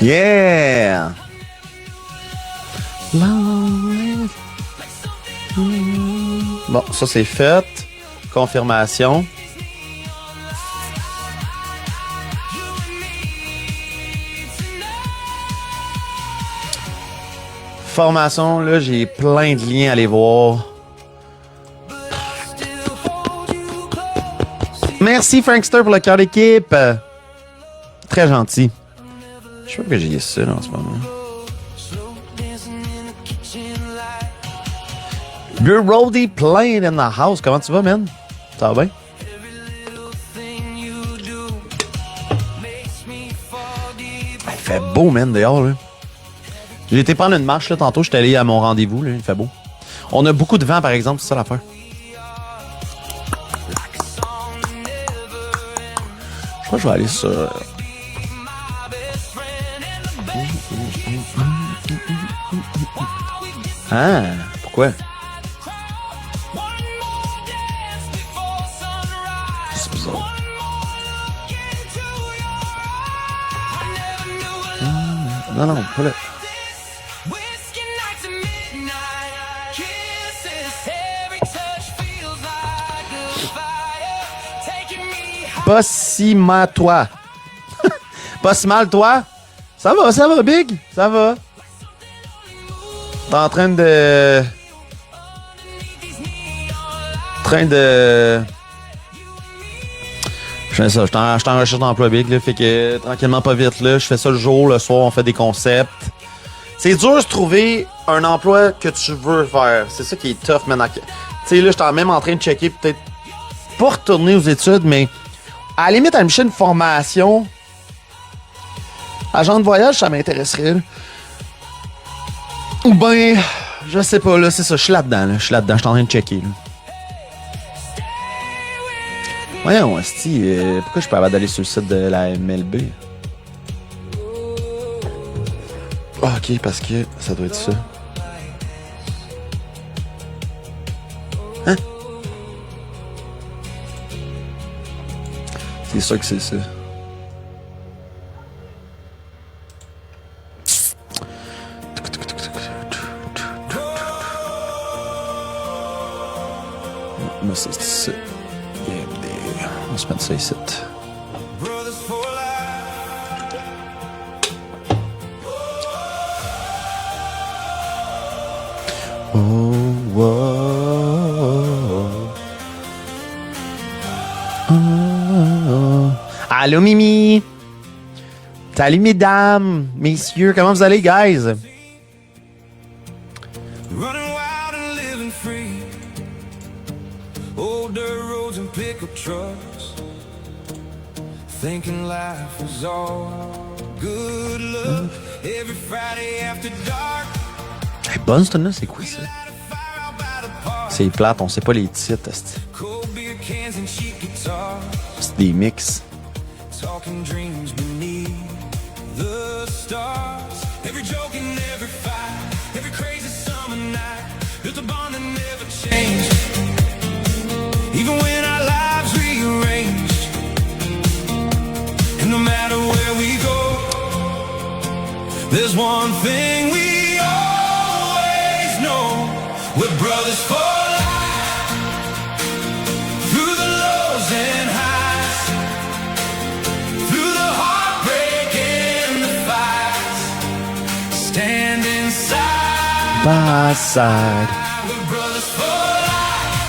Yeah. Bon, ça c'est fait. Confirmation. Formation, là, j'ai plein de liens à aller voir. Merci Frankster pour le cœur d'équipe. Très gentil. Je sais pas que j'ai ça là, en ce moment. Good roadie playing in the house. Comment tu vas, man? Ça va bien? Il fait beau, man, dehors, là. J'ai été prendre une marche, là, tantôt. J'étais allé à mon rendez-vous, là. Il fait beau. On a beaucoup de vent, par exemple. C'est ça l'affaire. Je crois que je vais aller sur... Ah, pourquoi? C'est bizarre. Non, non, pas là. Pas si mal, toi. Pas si mal, toi. Ça va, Big. Ça va. T'es en train de... Je fais ça, je suis en recherche d'emploi, Big, là, fait que tranquillement, pas vite, là, je fais ça le jour, le soir, on fait des concepts. C'est dur de se trouver un emploi que tu veux faire. C'est ça qui est tough, maintenant. Tu sais, là, j'étais même en train de checker, peut-être pas retourner aux études, mais à la limite, à me chercher une formation. Agent de voyage, ça m'intéresserait, là. Ou ben, je sais pas, là, c'est ça, je suis là-dedans, là. Je suis là-dedans, je suis en train de checker, là. Voyons, esti, pourquoi je suis pas capable d'aller sur le site de la MLB? Ah, ok, parce que ça doit être ça. Hein? C'est sûr que c'est ça. Moi, c'est ça. On va se mettre ça ici. Oh, oh, oh, oh. Allô, Mimi! Salut, mesdames, messieurs, comment vous allez, guys? Running wild and living free. Old dirt roads and pickup trucks. Thinking life was all good love. Every Friday after dark. Hey, bonne cette là, c'est quoi ça? C'est plate, on sait pas les titres. C'est des mix. Talking dreams beneath the stars. Every joke and every fight. Every crazy summer night. Built a bond that never changed. Even when our lives rearranged. And no matter where we go, there's one thing we always know. We're brothers for life. Through the lows and highs. Through the heartbreak and the fights. Standing side by side. We're brothers for life.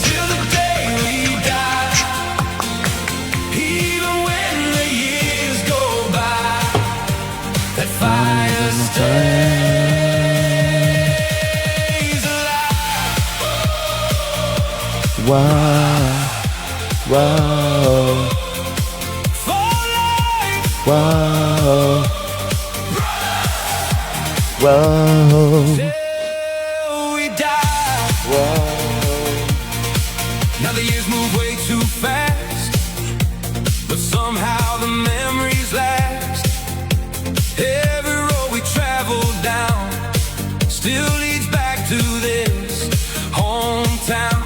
Till the day we die. Even when the years go by, that fire stays alive. Wow, wow. Wow. Wow. Till we die. Now the years move way too fast, but somehow the memories last. Every road we travel down still leads back to this hometown.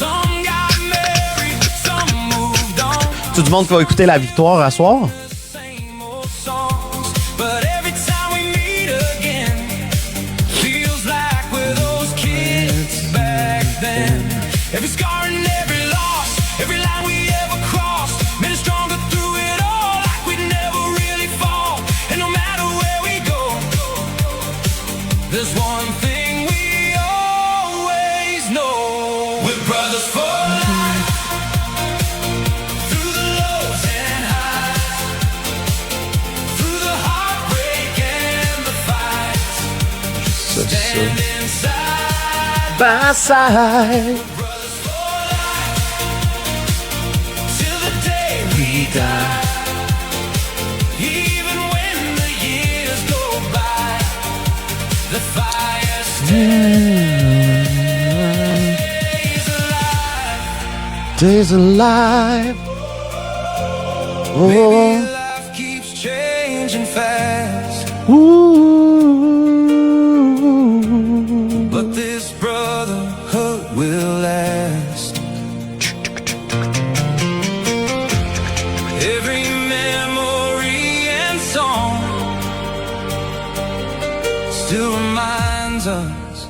Some got married, some moved on. Tout le monde va écouter la victoire à soir? Same old songs, but every time we meet again, feels like we're those kids back then. Every scar and every loss, every line we ever crossed, made us stronger through it all, like we'd never really fall. And no matter where we go, there's one thing we always know: we're brothers for life. Through the lows and highs, through the heartbreak and the fights, standing side By side. brothers for life, till the day we die. Even when the years go by, the fire stays alive. Days alive. Maybe Oh. life keeps changing fast, Ooh. but this brotherhood will last. Every memory and song still reminds us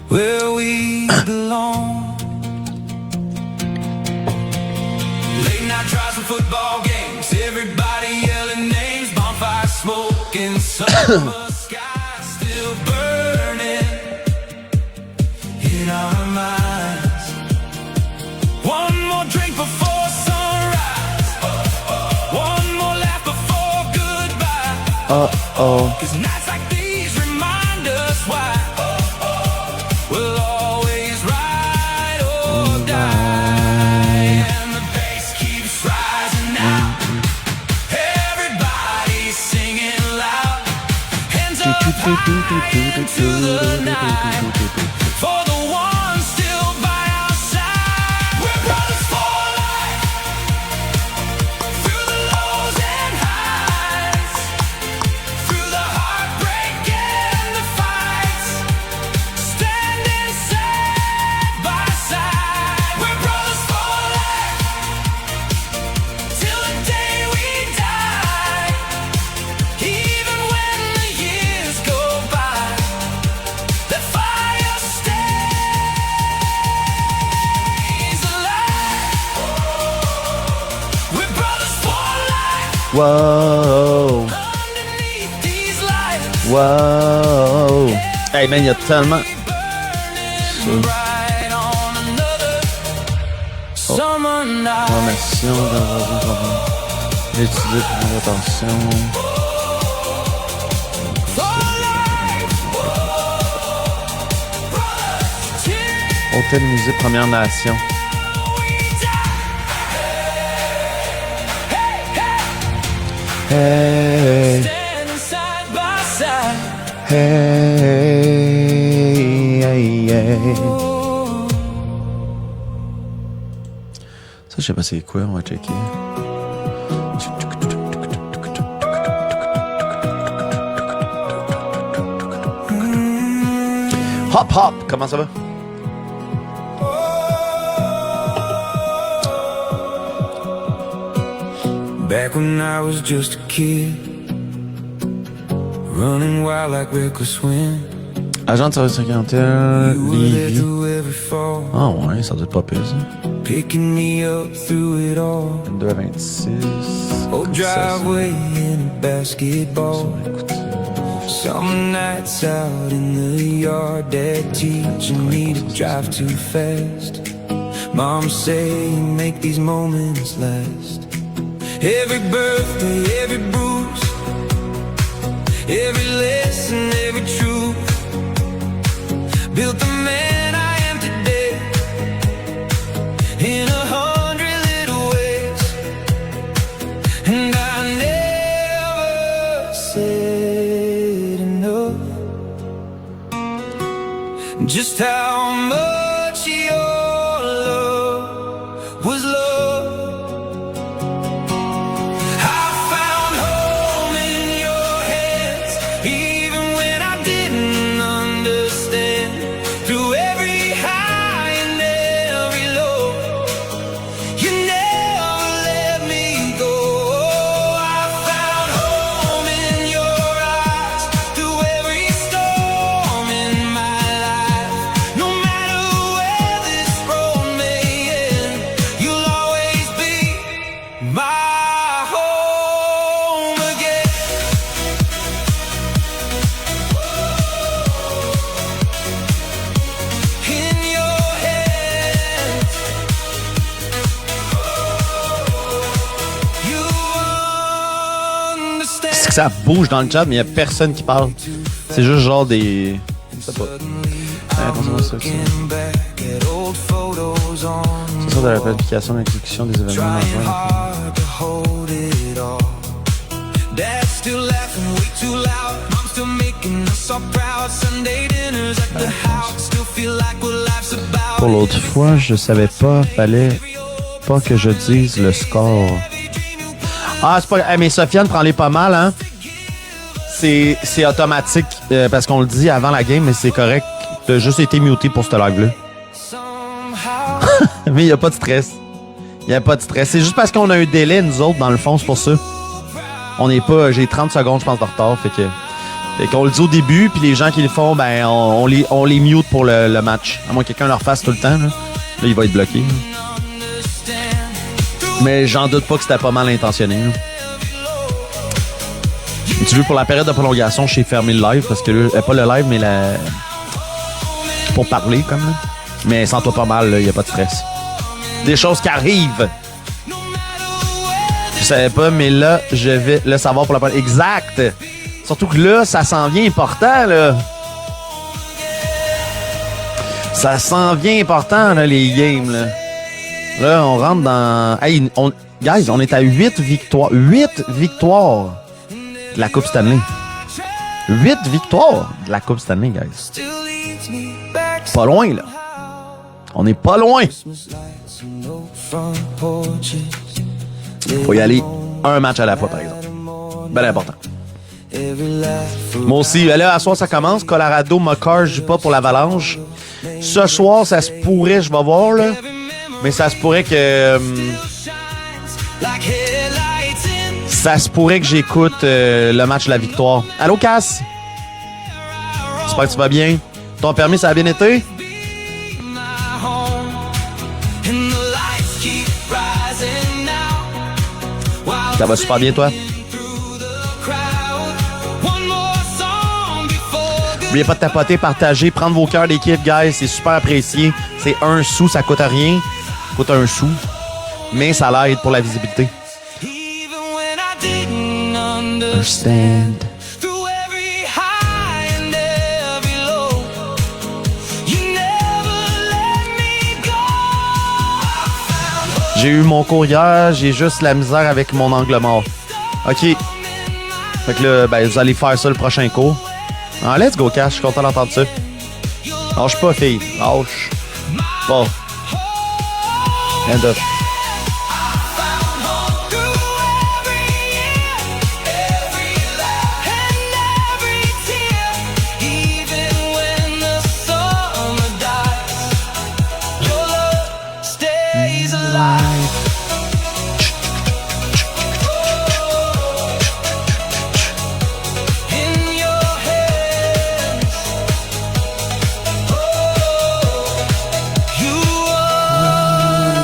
where we belong. Late night drives and football games, everybody yelling names, bonfire smoking, summer sky still burning in our minds. One more drink before sunrise, one more laugh before goodbye. Uh-oh. 'Cause nights like these remind us why we'll always ride or die. And the bass keeps rising now. Everybody's singing loud. Hands up high into the night. For the ones still by our side. We're brothers for life. Through the lows and highs, through the heartbreak and the fights, standing side by side. We're brothers for life, till the day we die. Even when the years go by, the fire stays alive. We're brothers for life. Wow. Underneath these lights, Wow. Hey man, il y a tellement. burning bright on another summer night. Formation, étudier pour mon attention. For life, till Hôtel Musée Première Nation. we die. Hey, Standing side by side. hey, hey, hey. Ça, je sais pas c'est quoi, on va checker. Hop, hop, comment ça va? Back when I was just a kid, running wild like reckless wind. Agent de service clientèle, You were there Lévis. through every fall, Ah ouais, ça doit être pas pire, ça. picking me up through it all. 22 à 26. Old driveway in a basketball. Some nights out in the yard, Dad teaching me to drive too fast. Mom saying make these moments last. Every birthday, every bruise, every lesson, every truth, built the man I am today in 100 little ways. And I never just how much your love was love. I found home in your hands, even when I didn't understand. Through every high and every low, you never let me go. I found home in your eyes, through every storm in my life. No matter where this road may end, you'll always be my home again. In your hands, you understand. C'est que ça bouge dans le chat, mais il n'y a personne qui parle. C'est juste genre des. Je sais pas. Attention à ça, ça. Looking back at old photos on C'est ça de la planification d'exécution des événements trying majeurs. hard to hold it all. Dad's still laughing way too loud. Mom's still making us all proud. Sunday dinners at the house. Still feel like what life's about. Pour l'autre fois, je savais pas, fallait pas que je dise le score. Ah, c'est pas. Hey, mais Sofiane, prends-les pas mal, hein? C'est automatique parce qu'on le dit avant la game, mais c'est correct. T'as juste été muté pour ce live-là. Somehow Mais il n'y a pas de stress. Il n'y a pas de stress. C'est juste parce qu'on a un délai, nous autres, dans le fond, c'est pour ça. On n'est pas. J'ai 30 secondes, je pense, de retard. Fait qu'on le dit au début, puis les gens qui le font, ben, on les mute pour le match. À moins que quelqu'un leur fasse tout le temps. Là, il va être bloqué. Là. Mais j'en doute pas que c'était pas mal intentionné. Là. Tu veux, pour la période de prolongation, j'ai fermé le live parce que là, pas le live, mais la. Pour parler, comme là. Mais sens-toi pas mal, il n'y a pas de stress. Des choses qui arrivent. Je savais pas, mais là, je vais le savoir pour la première. Exact! Surtout que là, ça s'en vient important, là. Ça s'en vient important, là, les games, là. Là, on rentre dans. Hey, guys, on est à 8 victoires. 8 victoires de la Coupe Stanley. 8 victoires de la Coupe Stanley, guys. still leads me back to Pas loin, là. On est pas loin. Christmas lights and old front porches. Faut y aller un match à la fois, par exemple. Ben important. Every laugh Moi aussi, là, à soir, ça commence. Colorado, Makar, je joue pas pour l'Avalanche. Ce soir, ça se pourrait, je vais voir, là. Mais ça se pourrait que. like headlights in Ça se pourrait que j'écoute le match de la victoire. Allô, Cass? J'espère que tu vas bien. Ton permis, ça a bien été? my home, and the lights keep rising now. While Ça va super bien, toi? through the crowd, one more song before good. N'oubliez pas de tapoter, partager, prendre vos cœurs d'équipe, guys. C'est super apprécié. C'est 1 sou, ça coûte rien. Ça coûte 1 sou. Mais ça l'aide pour la visibilité. Even when I didn't understand. Understand. Through every high and every low, you never let me go. J'ai eu mon cours hier, j'ai juste la misère avec mon angle mort. OK. Fait que là, ben, vous allez faire ça le prochain cours. Ah, let's go, Cash. Je suis content d'entendre ça. Lâche pas, fille. Lâche. Bon. End up.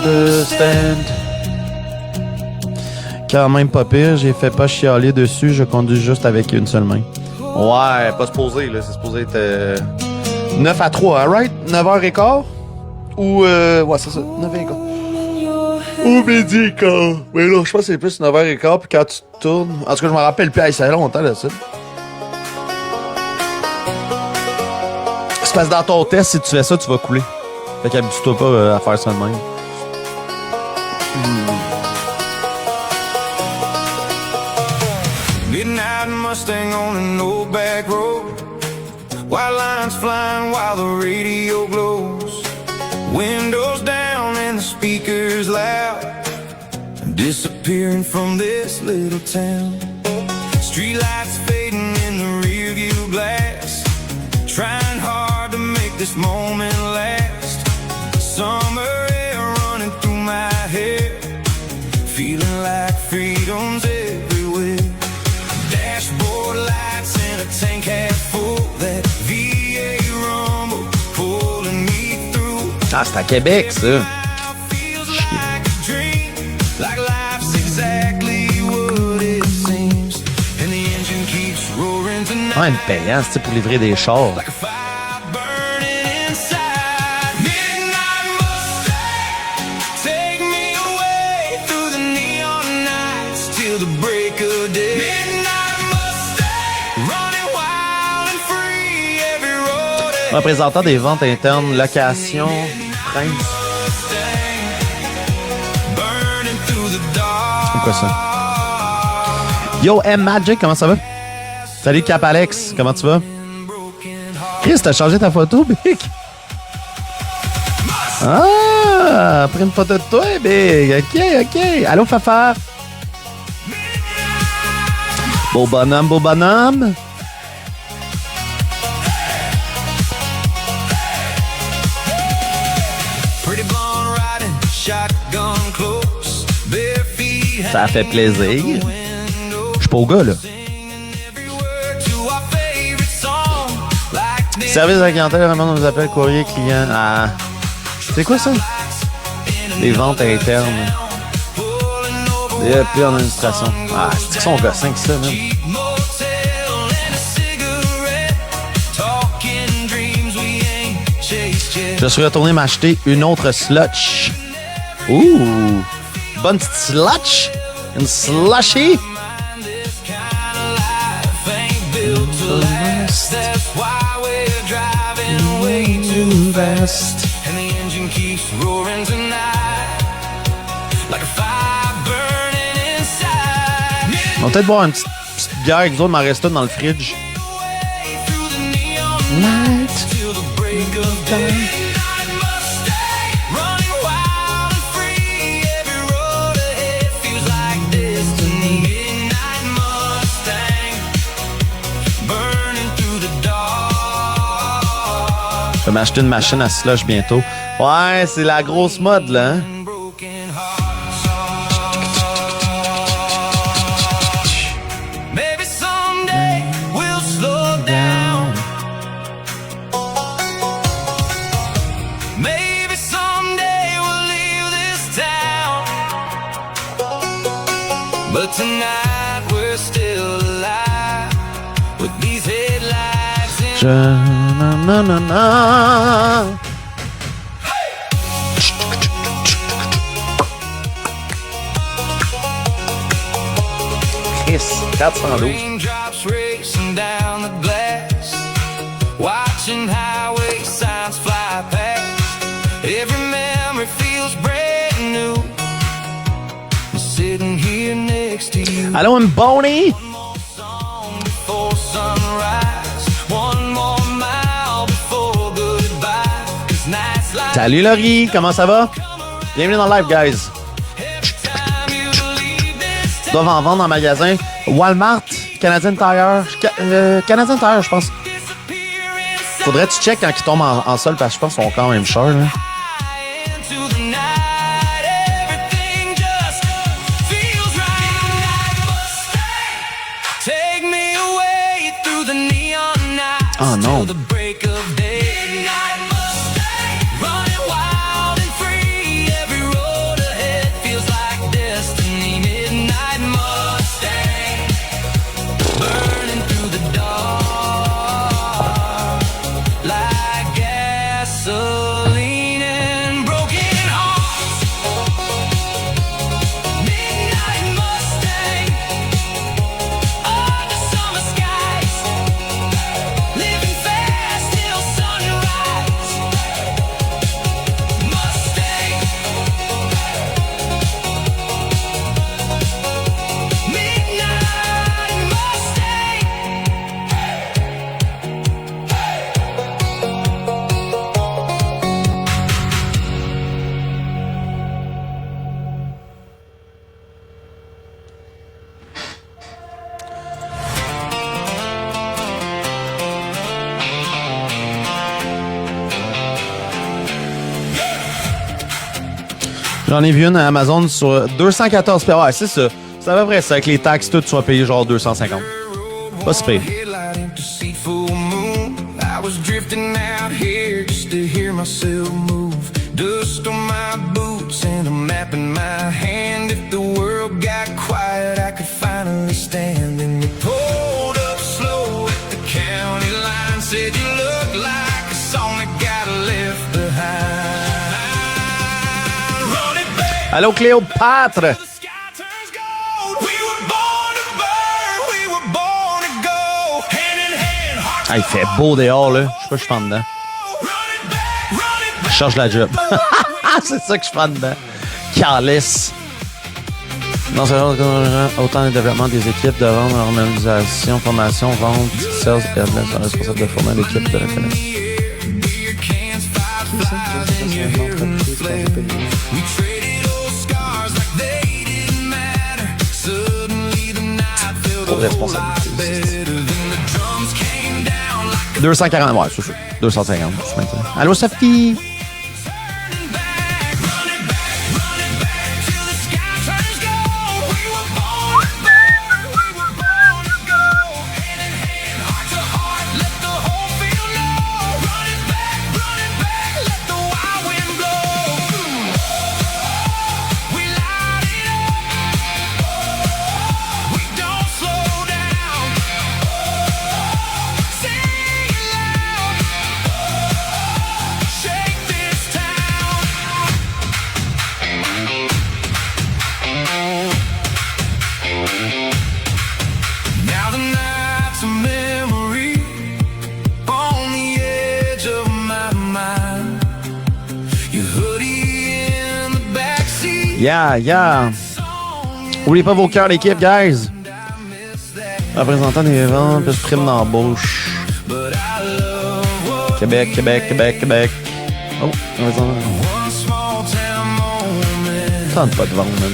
Understand. Quand même pas pire, j'ai fait pas chialer dessus, je conduis juste avec une seule main. Ouais, pas supposé, là, c'est supposé être 9 à 3, alright? 9h15? Ou, ouais, c'est ça, 9h15. Ou midi et quart. Mais là, je pense que c'est plus 9h15, puis quand tu tournes. En tout cas, je me rappelle plus, hey, ça fait longtemps, là, ça. C'est parce que dans ton test, si tu fais ça, tu vas couler. Fait qu'habitue-toi pas à faire ça de même. Midnight Mustang on an old back road. White line lines flying while the radio glows. Windows down and the speakers loud. Disappearing from this little town. Streetlights fading in the rearview glass. Trying hard to make this moment last. Summer air running through my hair. Feeling like freedom's everywhere. Dashboard lights and a tank half full. That V8 rumble pulling me through. Ah, c'est à Québec, ça. Feels like a dream. Like life's exactly what it seems. And the engine keeps roaring tonight. Ah, une payante, c'est pour livrer des chars. Like a fire burning inside. Midnight Mustang, take me away through the neon nights till the break of day. Midnight Mustang, running wild and free every road. Représentant des ventes internes, location, Prince. Burning through the dark. C'est quoi ça? Yo, M Magic, comment ça va? Salut Cap Alex, comment tu vas? Chris, t'as changé ta photo, Big? Ah, pris une photo de toi, Big. Ok, ok. Allô, Fafa? Beau bonhomme, beau bonhomme. Pretty blonde riding, shotgun close, bare feet. Ça fait plaisir. Je suis pas au gars, là. Service à la clientèle, vraiment, on nous appelle courrier client. Ah. C'est quoi ça? Les ventes internes. DEP en administration. Ah, c'est qu'ils sont gossins que ça, même. Je suis retourné m'acheter une autre slotch. Ouh! Bonne petite slotch! Une slushy! And the engine keeps roaring tonight like a fire burning inside. On va peut-être boire une petite bière avec d'autres, m'en reste une dans le fridge. Through the neon lights till the break of day. Midnight Mustang, running wild and free. Every road ahead feels like destiny. Midnight Mustang, burning through the dark. Je vais m'acheter une machine à slush bientôt. Ouais, c'est la grosse mode, là. Hein? Broken hearts. Maybe someday we'll slow down. Maybe someday we'll leave this town. But tonight we're still alive with these headlights in. Na, na, na. Chris, 412. Raindrops racing down the glass, watching highway signs fly past. Every memory feels brand new. I'm sitting here next to you. Allô, M. Boney? One more song before sunrise. One more mile before goodbye. 'Cause nights like Salut, Laurie, comment ça va? Bienvenue dans le live, guys. every time you leave this Ils doivent en vendre en magasin. Walmart, Canadian Tire. Canadian Tire, je pense. disappear inside. Faudrait que tu check quand ils tombent en sol parce que je pense qu'ils sont quand même chers. Là. Into the night, everything just feels right. Midnight Mustang, take me away through the neon nights Oh, no. till the break of day. Midnight Mustang, running wild and free. Every road ahead feels like destiny. Midnight Mustang, burning through the dark like gasoline and broken hearts. Midnight Mustang, under summer skies, living fast. J'en ai vu une à Amazon sur 214 $. Ouais, c'est ça. C'est à peu près ça. Avec les taxes, tout, tu vas payer genre 250. Pas si pire. I was drifting out here just to hear myself move. Dust on my boots and a map in my hand. If the world got quiet, I could finally stand. And you pulled up slow at the county line. Said you look like a song that got left behind. Run it back. Allô, Cléopâtre! The sky turns gold. We were born to burn. We were born to go. Hand in hand, heart to Ah, il fait beau dehors, là. Je sais pas, je suis en dedans. Je cherche la job. C'est ça que je prends dedans. Carless. Non, c'est autant le développement des équipes de vente, normalisation, formation, vente, sales et admin responsable de former l'équipe de la connaissance. Trop de responsabilité. 240, ouais, c'est sûr. 250, je maintenant. Allô, Sophie? Yeah. Oubliez pas vos cœurs, l'équipe, guys. Représentant des ventes, plus prime d'embauche. Québec. Oh, tente pas de vendre, man.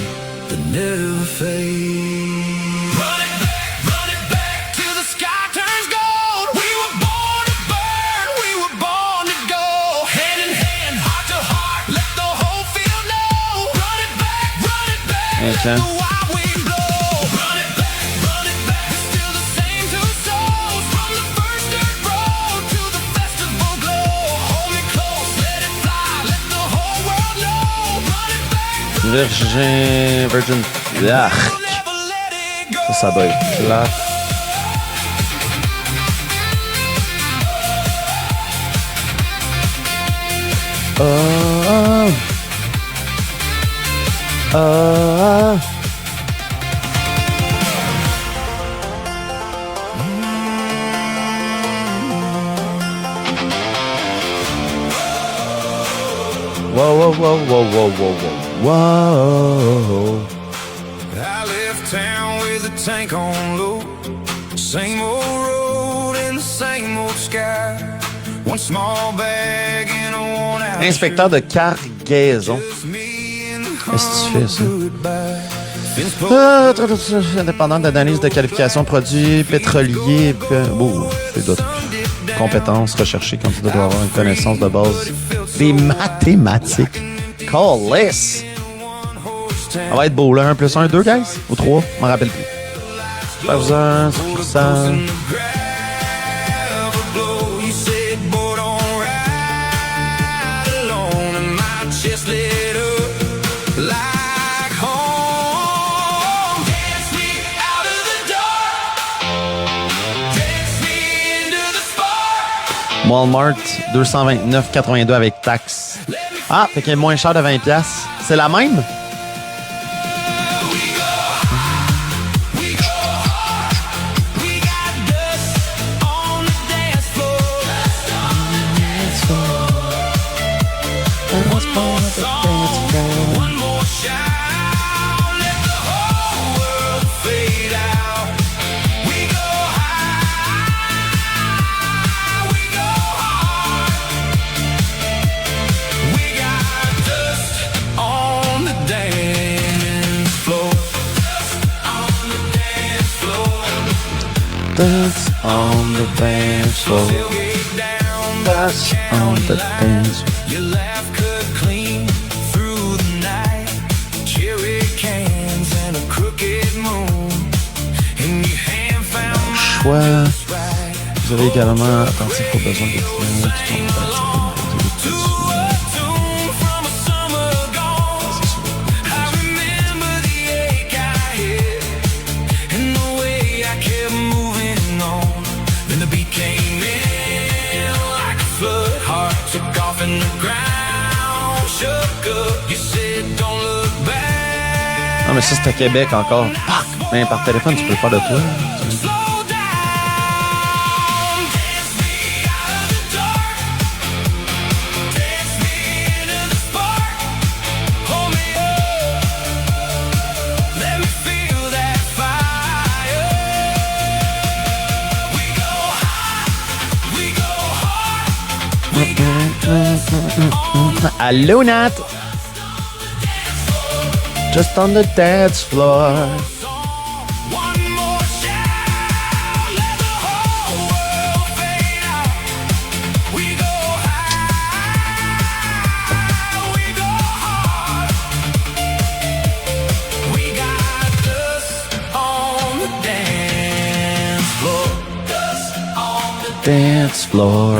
Okay. Virgin. Yark. Ça doit être là. Whoa. I left town with a tank on low. Same old road and the same old sky. One small bag and a worn out. Inspecteur de cargaison. Qu'est-ce que tu fais, ça? Indépendant d'analyse de qualification produits pétroliers. C'est d'autres compétences recherchées quand tu dois avoir une connaissance de base des mathématiques. Callis! Ça va être beau, là. 1 + 1, 2, guys? Ou 3? Je m'en rappelle plus. Superviseur, ça. Walmart, 229,82 avec taxe. Ah, fait qu'il est moins cher de 20$. C'est la même? Dance on the dance floor. Dance on the dance floor. Your laugh cut clean through the night. choix. Vous avez également attentif aux besoins des clients tout en Non, mais ça, c'est à Québec encore. Mais par téléphone, tu peux le faire de toi. Allô, Nat! Just on the dance floor. Dance floor.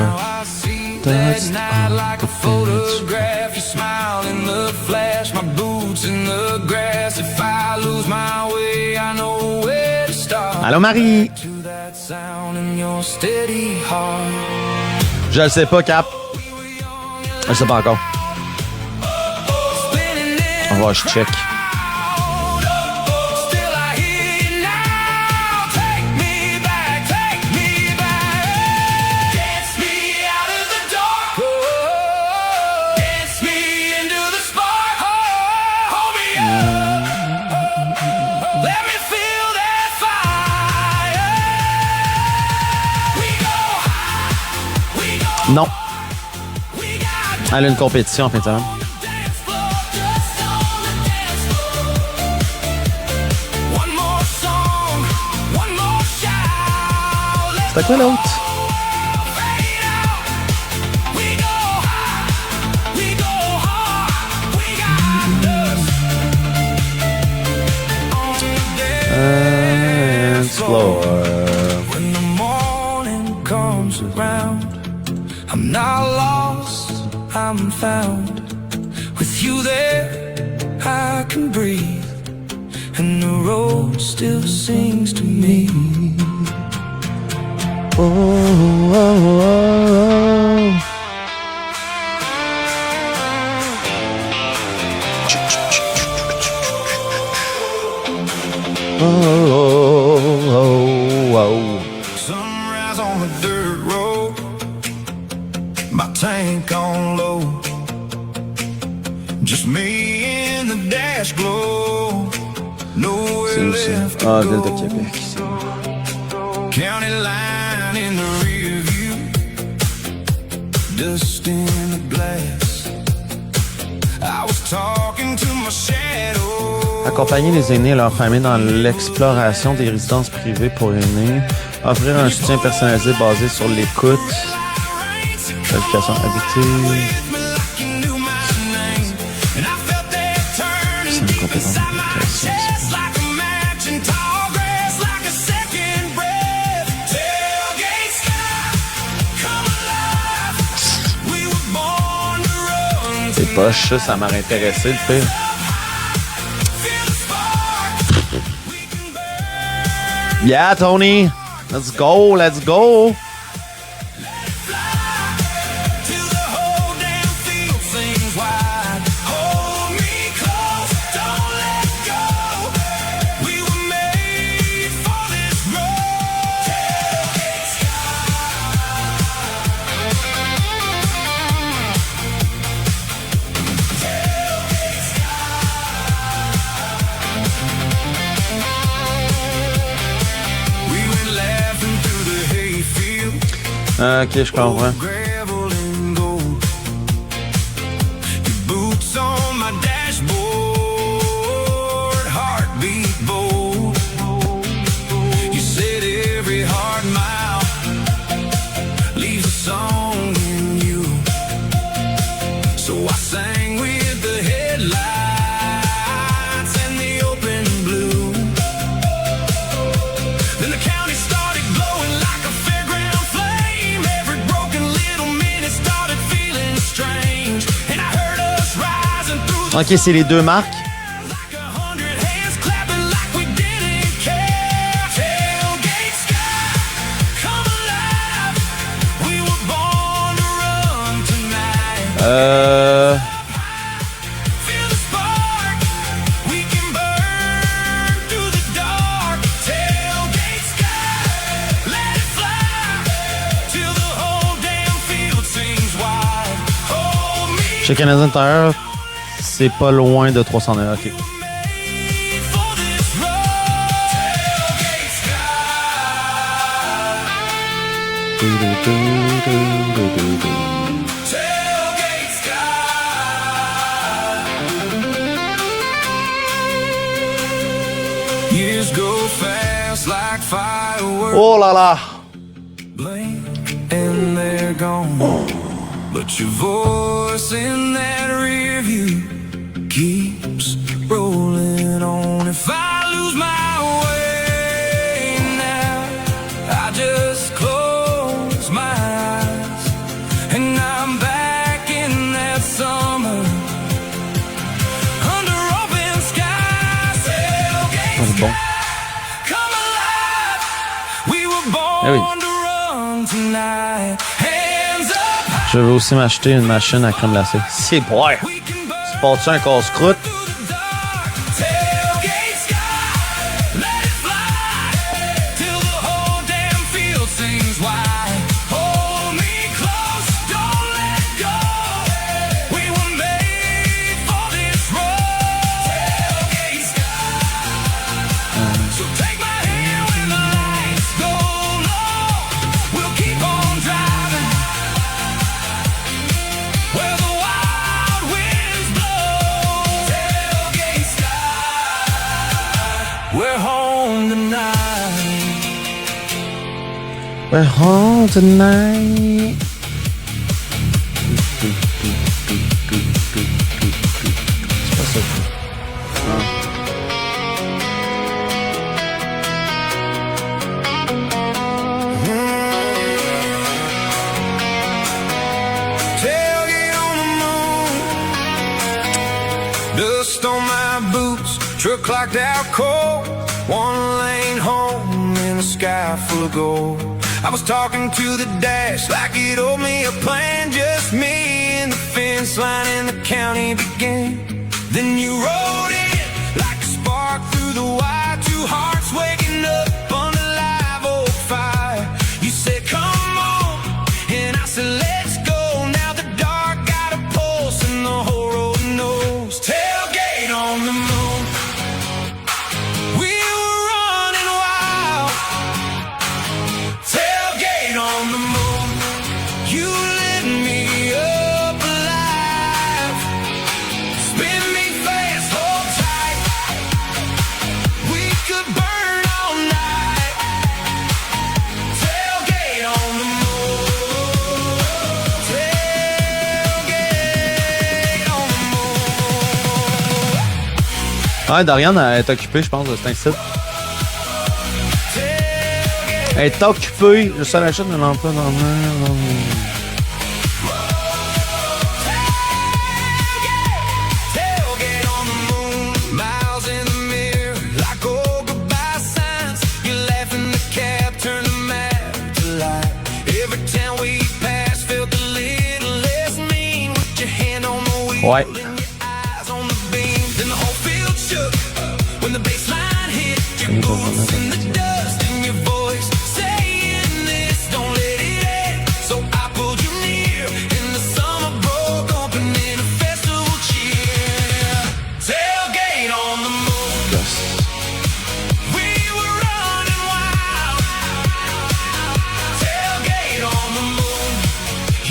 That's like a photograph. You smile in the flash. My boots in the grass. If I lose my way, I know where to start. Allô, Marie. Je le sais pas, Cap. Je le sais pas encore. On va, je check. Non. Elle a une compétition en fin de semaine. C'était quoi l'autre? When the morning comes around, I'm not lost, I'm found. With you there, I can breathe, and the road still sings to me. Oh, oh, oh, oh. Oh, oh, oh. Sunrise on the dirt road, my tank on low, just me in the dash glow, nowhere left to Ah, go. Ville de Québec. County line in the rear view, dust in the glass. I was talking to my shadow. Accompagner les aînés et leurs familles dans l'exploration des résidences privées pour aînés. Offrir un soutien personnalisé basé sur l'écoute. Qualification habitée. C'est une compétence d'application. C'est poche, ça m'aurait intéressé le pire. Yeah, Tony. Let's go, let's go. Ok, je comprends. Then the county started glowing. Ok, c'est les deux marques. like 100 hands clapping like we didn't care. Tailgate sky, come alive. We were born to run tonight. Feel the spark, we can burn through the dark. Tailgate sky, let it fly till the whole damn field sings wild. Hold me Chez Canadien Tire, c'est pas loin de 309. Ok. made for this road. Tailgate sky, tailgate sky. Years go fast like fireworks. Oh là là! Blink and they're gone. But your voice in that rear view keeps rolling on. If I lose my way now, I just close my eyes and I'm back in that summer under open skies. Tailgate C'est bon. come alive. We were born Eh oui. to run tonight. Hands up high, Je vais aussi m'acheter une machine à crème glacée. C'est boire. we can burn Tu portes-tu un casse-croûte? through the dark. Tailgate sky, let it fly till the whole damn field sings wide. Hold me close, don't let go. We were made for this road. Tailgate sky. So take my hand when the lights go low. We'll keep on driving where the wild winds blow. Tailgate sky, we're home tonight. We're home tonight. C'est pas ça. Tailgate on the moon, dust on my boots, truck clocked out cold, one lane home in a sky full of gold. I was talking to the dash like it owed me a plan, just me and the fence line and the county began. Then you rode in like a spark through the wire, two hearts waking up under live oak fire. You said come on, and I said let's go. Now the dark got a pulse and the whole road knows. Tailgate on the moon, we were running wild. Tailgate on the moon, you lit me up alive. Spin me fast, hold tight. We could burn all night. Tailgate on the moon. Tailgate on the moon. Ah, Dariane, elle est occupée, je pense, de cet incite. Elle est occupée. Je sais l'achat de l'emploi dans le... Tailgate on the moon, miles in the mirror, like old goodbye signs. You laugh in the cab, turn the map to light. Every town we passed felt a little less mean. With your hand on the wheel Ouais. and your eyes on the beam. Then the whole field shook when the bass line hit. Your boots in the dust and your voice saying this, don't let it end. So I pulled you near and the summer broke open in a festival cheer. Tailgate on the moon, we were running wild. Tailgate on the moon,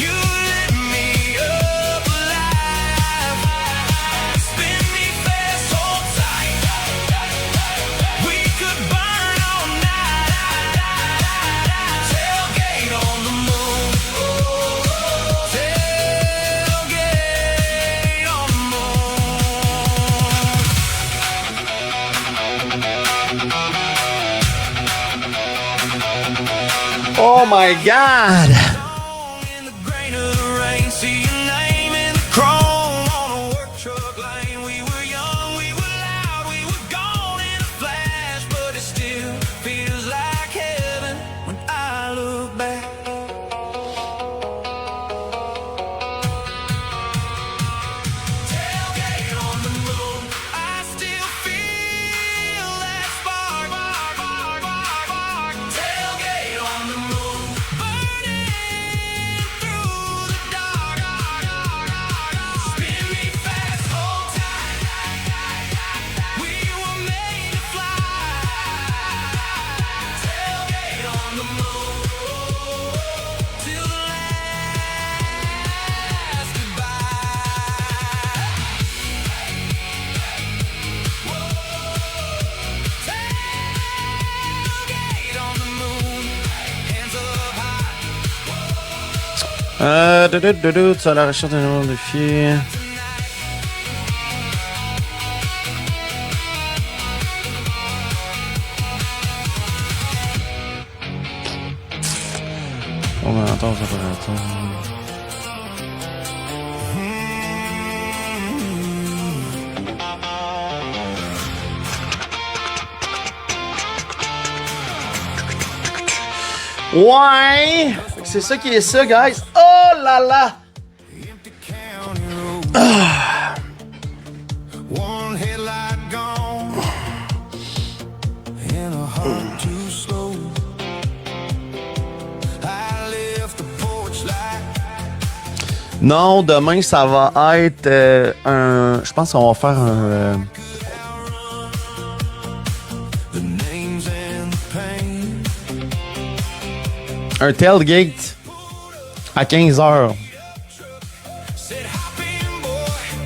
you lit me up alive. Spin me fast, hold tight. We could burn all night. Tailgate on the moon, tailgate on the moon. Oh my God! In the grain of the rain, see your name in the chrome on a work truck lane Tu as la recherche d'un nouveau défi. On va attendre, ça va attendre. Ouais! C'est ça qui est ça, guys. Oh là là! Ah. One headlight gone and a heart too slow. I left the porch light. Non, demain, ça va être un... Je pense qu'on va faire un... The names and the pain. un tailgate à 15h. Said hop in, boy.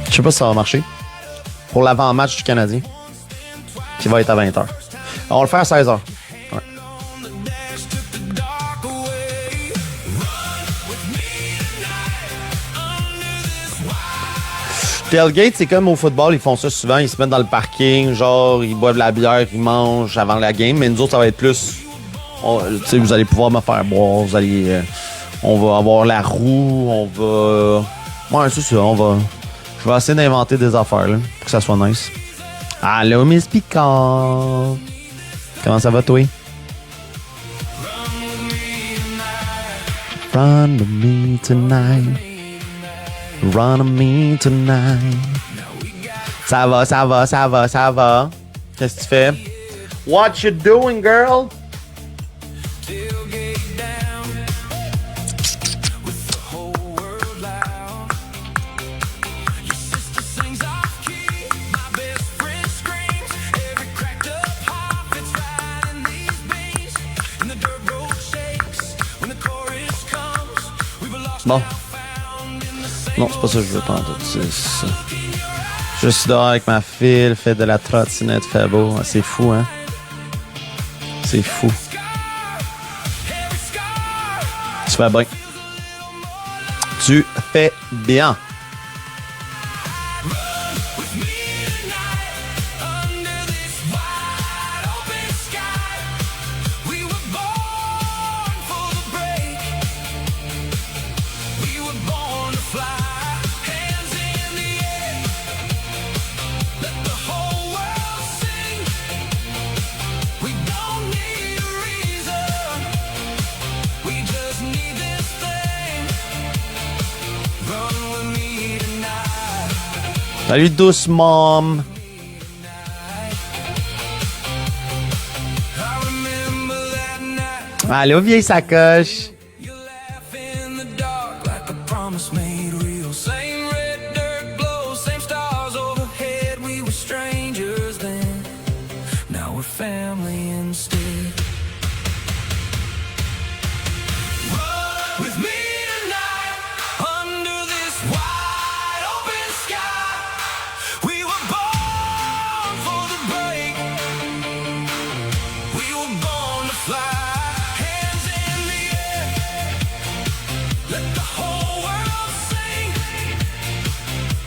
Je sais pas si ça va marcher. Pour l'avant-match du Canadien. Qui va être à 20h. On va le faire à 16h. Ouais. On the dash took the dark away. Run with me tonight under this wide. Tailgate, c'est comme au football, ils font ça souvent. Ils se mettent dans le parking, genre, ils boivent de la bière, ils mangent avant la game. Mais nous autres, ça va être plus... tu sais, vous allez pouvoir me faire boire, vous allez... on va avoir la roue, on va... Ouais, c'est ça, on va... Je vais essayer d'inventer des affaires, là, pour que ça soit nice. Allô, Miss Picard! Comment ça va, toi? Run with me tonight. Run with me tonight. Ça va, ça va, ça va, ça va. Qu'est-ce que tu fais? What you doing, girl? Tailgate down with the whole world loud. Your sister sings off key, my best friend screams. Every cracked up heart fits right in these beats. And the dirt road shakes when the chorus comes. We were lost Bon. now found in the same. Non, c'est pas ça que je veux pas entendre. C'est ça. Je suis dehors avec ma fille, fait de la trottinette, fait beau. Ah, c'est fou, hein? C'est fou. Every scar. Tu fais bien. Tu fais bien. With me tonight under this wide open sky. We were born for the break. We were born to fly. Hands in the air. Let the whole world sing. We don't need a reason. We just need this thing. Run with me tonight. Salut, douce mom. I remember that night. Allô, vieille sacoche. You laugh in the dark like a promise made real. Same red dirt glow, same stars overhead. We were strangers then. Now we're family instead. Run with me tonight under this wide open sky. We were born for the break. We were born to fly. Hands in the air. Let the whole world sing.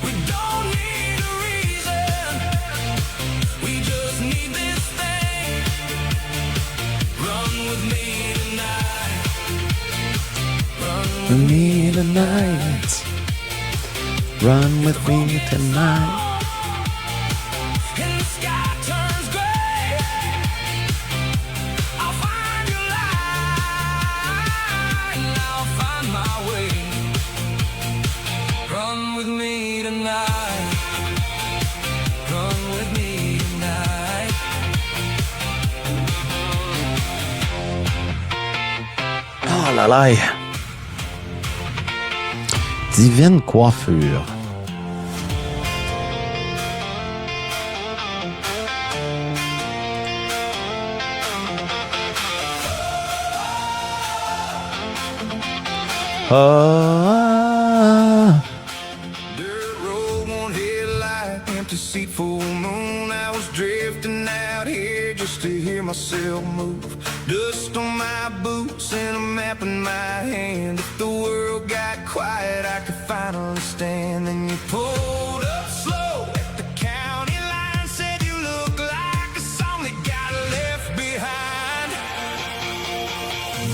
We don't need a reason. We just need this thing. Run with me tonight. Run with Me tonight. Run with me tonight. and the sky turns gray. I'll find your light and I'll find my way. Run with me tonight. Run with me tonight. Oh là là. Divine coiffure. Ah. Dirt road, one headlight, empty seat, full moon. I was drifting out here just to hear myself move. Dust on my boots and a map in my hand. If the world got quiet, I could finally stand. Then you pulled up slow at the county line. Said you look like a song that got left behind.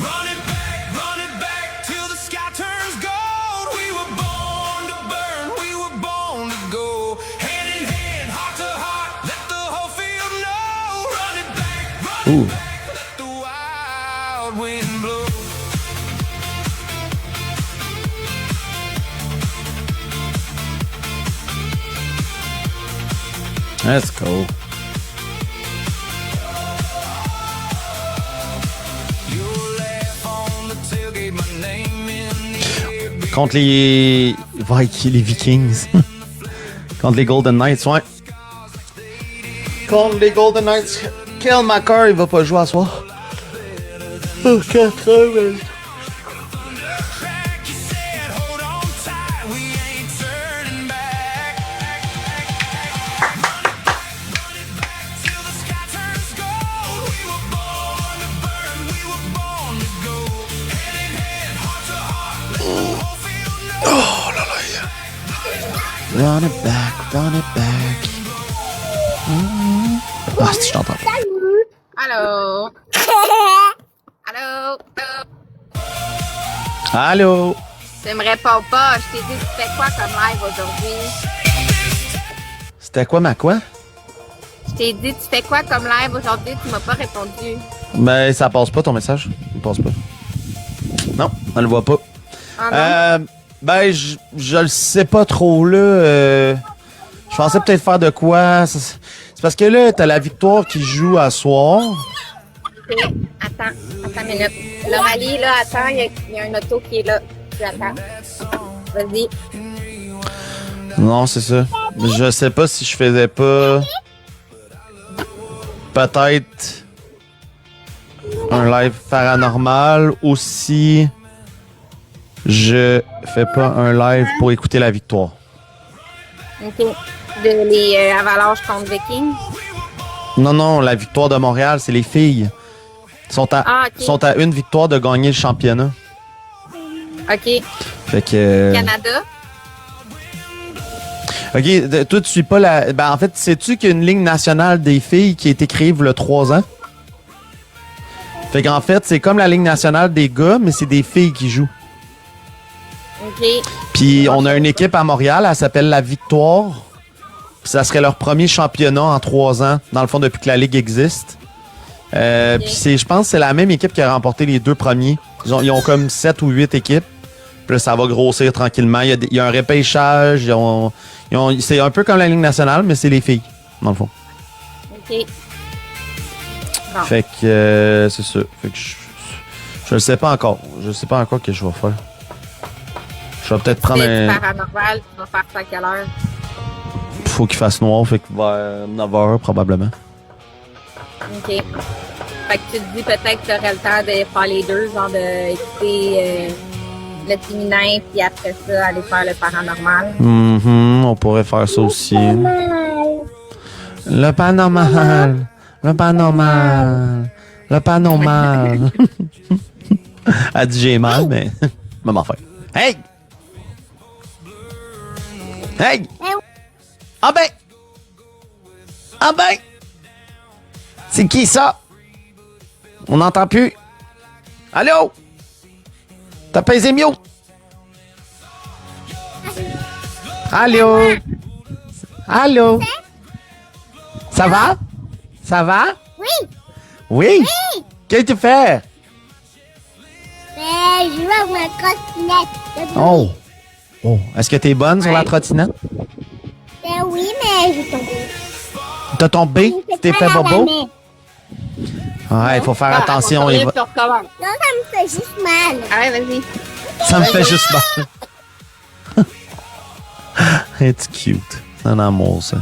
Run it back till the sky turns gold. We were born to burn, we were born to go. Hand in hand, heart to heart, let the whole field know. Run it back, let the wild wind blow. That's cool. Contre les Vikings. Contre les Golden Knights, ouais. Contre les Golden Knights. Kel McCarr, il va pas jouer à soir. Oh, 4 heures, Run it back, run it back. Ah, si je t'entends pas. Allô? Allô? Allô? Tu me réponds pas. Je t'ai dit, tu fais quoi comme live aujourd'hui? C'était quoi ma quoi? Je t'ai dit, tu fais quoi comme live aujourd'hui? Tu m'as pas répondu. Ben, ça passe pas ton message. Il passe pas. Non, on le voit pas. Ah non? Ben, je le sais pas trop, là. Je pensais peut-être faire de quoi. C'est parce que là, t'as la victoire qui joue à soir. Ok. Attends une minute. Loralie, là, attends, il y a un auto qui est là. Tu attends. Vas-y. Non, c'est ça. Je sais pas si je faisais pas... Peut-être... un live paranormal ou si... je fais pas un live pour écouter la victoire. OK. De les Avalanches contre Vikings? Non, la victoire de Montréal, c'est les filles. Sont à une victoire de gagner le championnat. OK. Fait que... Canada? OK, toi, tu suis pas la... Ben, en fait, sais-tu qu'il y a une ligne nationale des filles qui a été créée il y a 3 ans? Fait qu'en fait, c'est comme la ligne nationale des gars, mais c'est des filles qui jouent. OK. Puis on a une équipe à Montréal, elle s'appelle La Victoire. Puis ça serait leur premier championnat en 3 ans, dans le fond, depuis que la Ligue existe. Puis je pense que c'est la même équipe qui a remporté les 2 premiers. Ils ont comme 7 ou 8 équipes. Puis là, ça va grossir tranquillement. Il y a un repêchage. C'est un peu comme la Ligue nationale, mais c'est les filles, dans le fond. OK. Bon. Fait que c'est ça. Fait que je le sais pas encore. Je sais pas encore ce que je vais faire. Je vais peut-être prendre C'est un... du paranormal, tu vas faire ça à quelle heure? Faut qu'il fasse noir, fait que vers 9h probablement. OK. Fait que tu te dis peut-être que tu aurais le temps de faire les deux, genre d'écouter le féminin, puis après ça, aller faire le paranormal. On pourrait faire ça aussi. Le paranormal. Le paranormal. Le paranormal. Elle dit j'ai mal, mais... Maman fait. Hey! Hey! Ah ben! Ah ben! C'est qui ça? On n'entend plus. Allô? T'as pesé mieux? Allô? Allô? Ça va? Ça va? Oui. Oui? Qu'est-ce que tu fais? Je joue avec ma trottinette. Oh! Oh! Est-ce que t'es bonne sur la trottinette? Oui, mais j'ai tombé. T'as tombé? Tu t'es fait bobo? Ouais, il faut faire attention. Tu Il va... recommences. Non, ça me fait juste mal. Ah ouais, vas-y. Ça me fait juste mal. It's cute. C'est un amour, ça.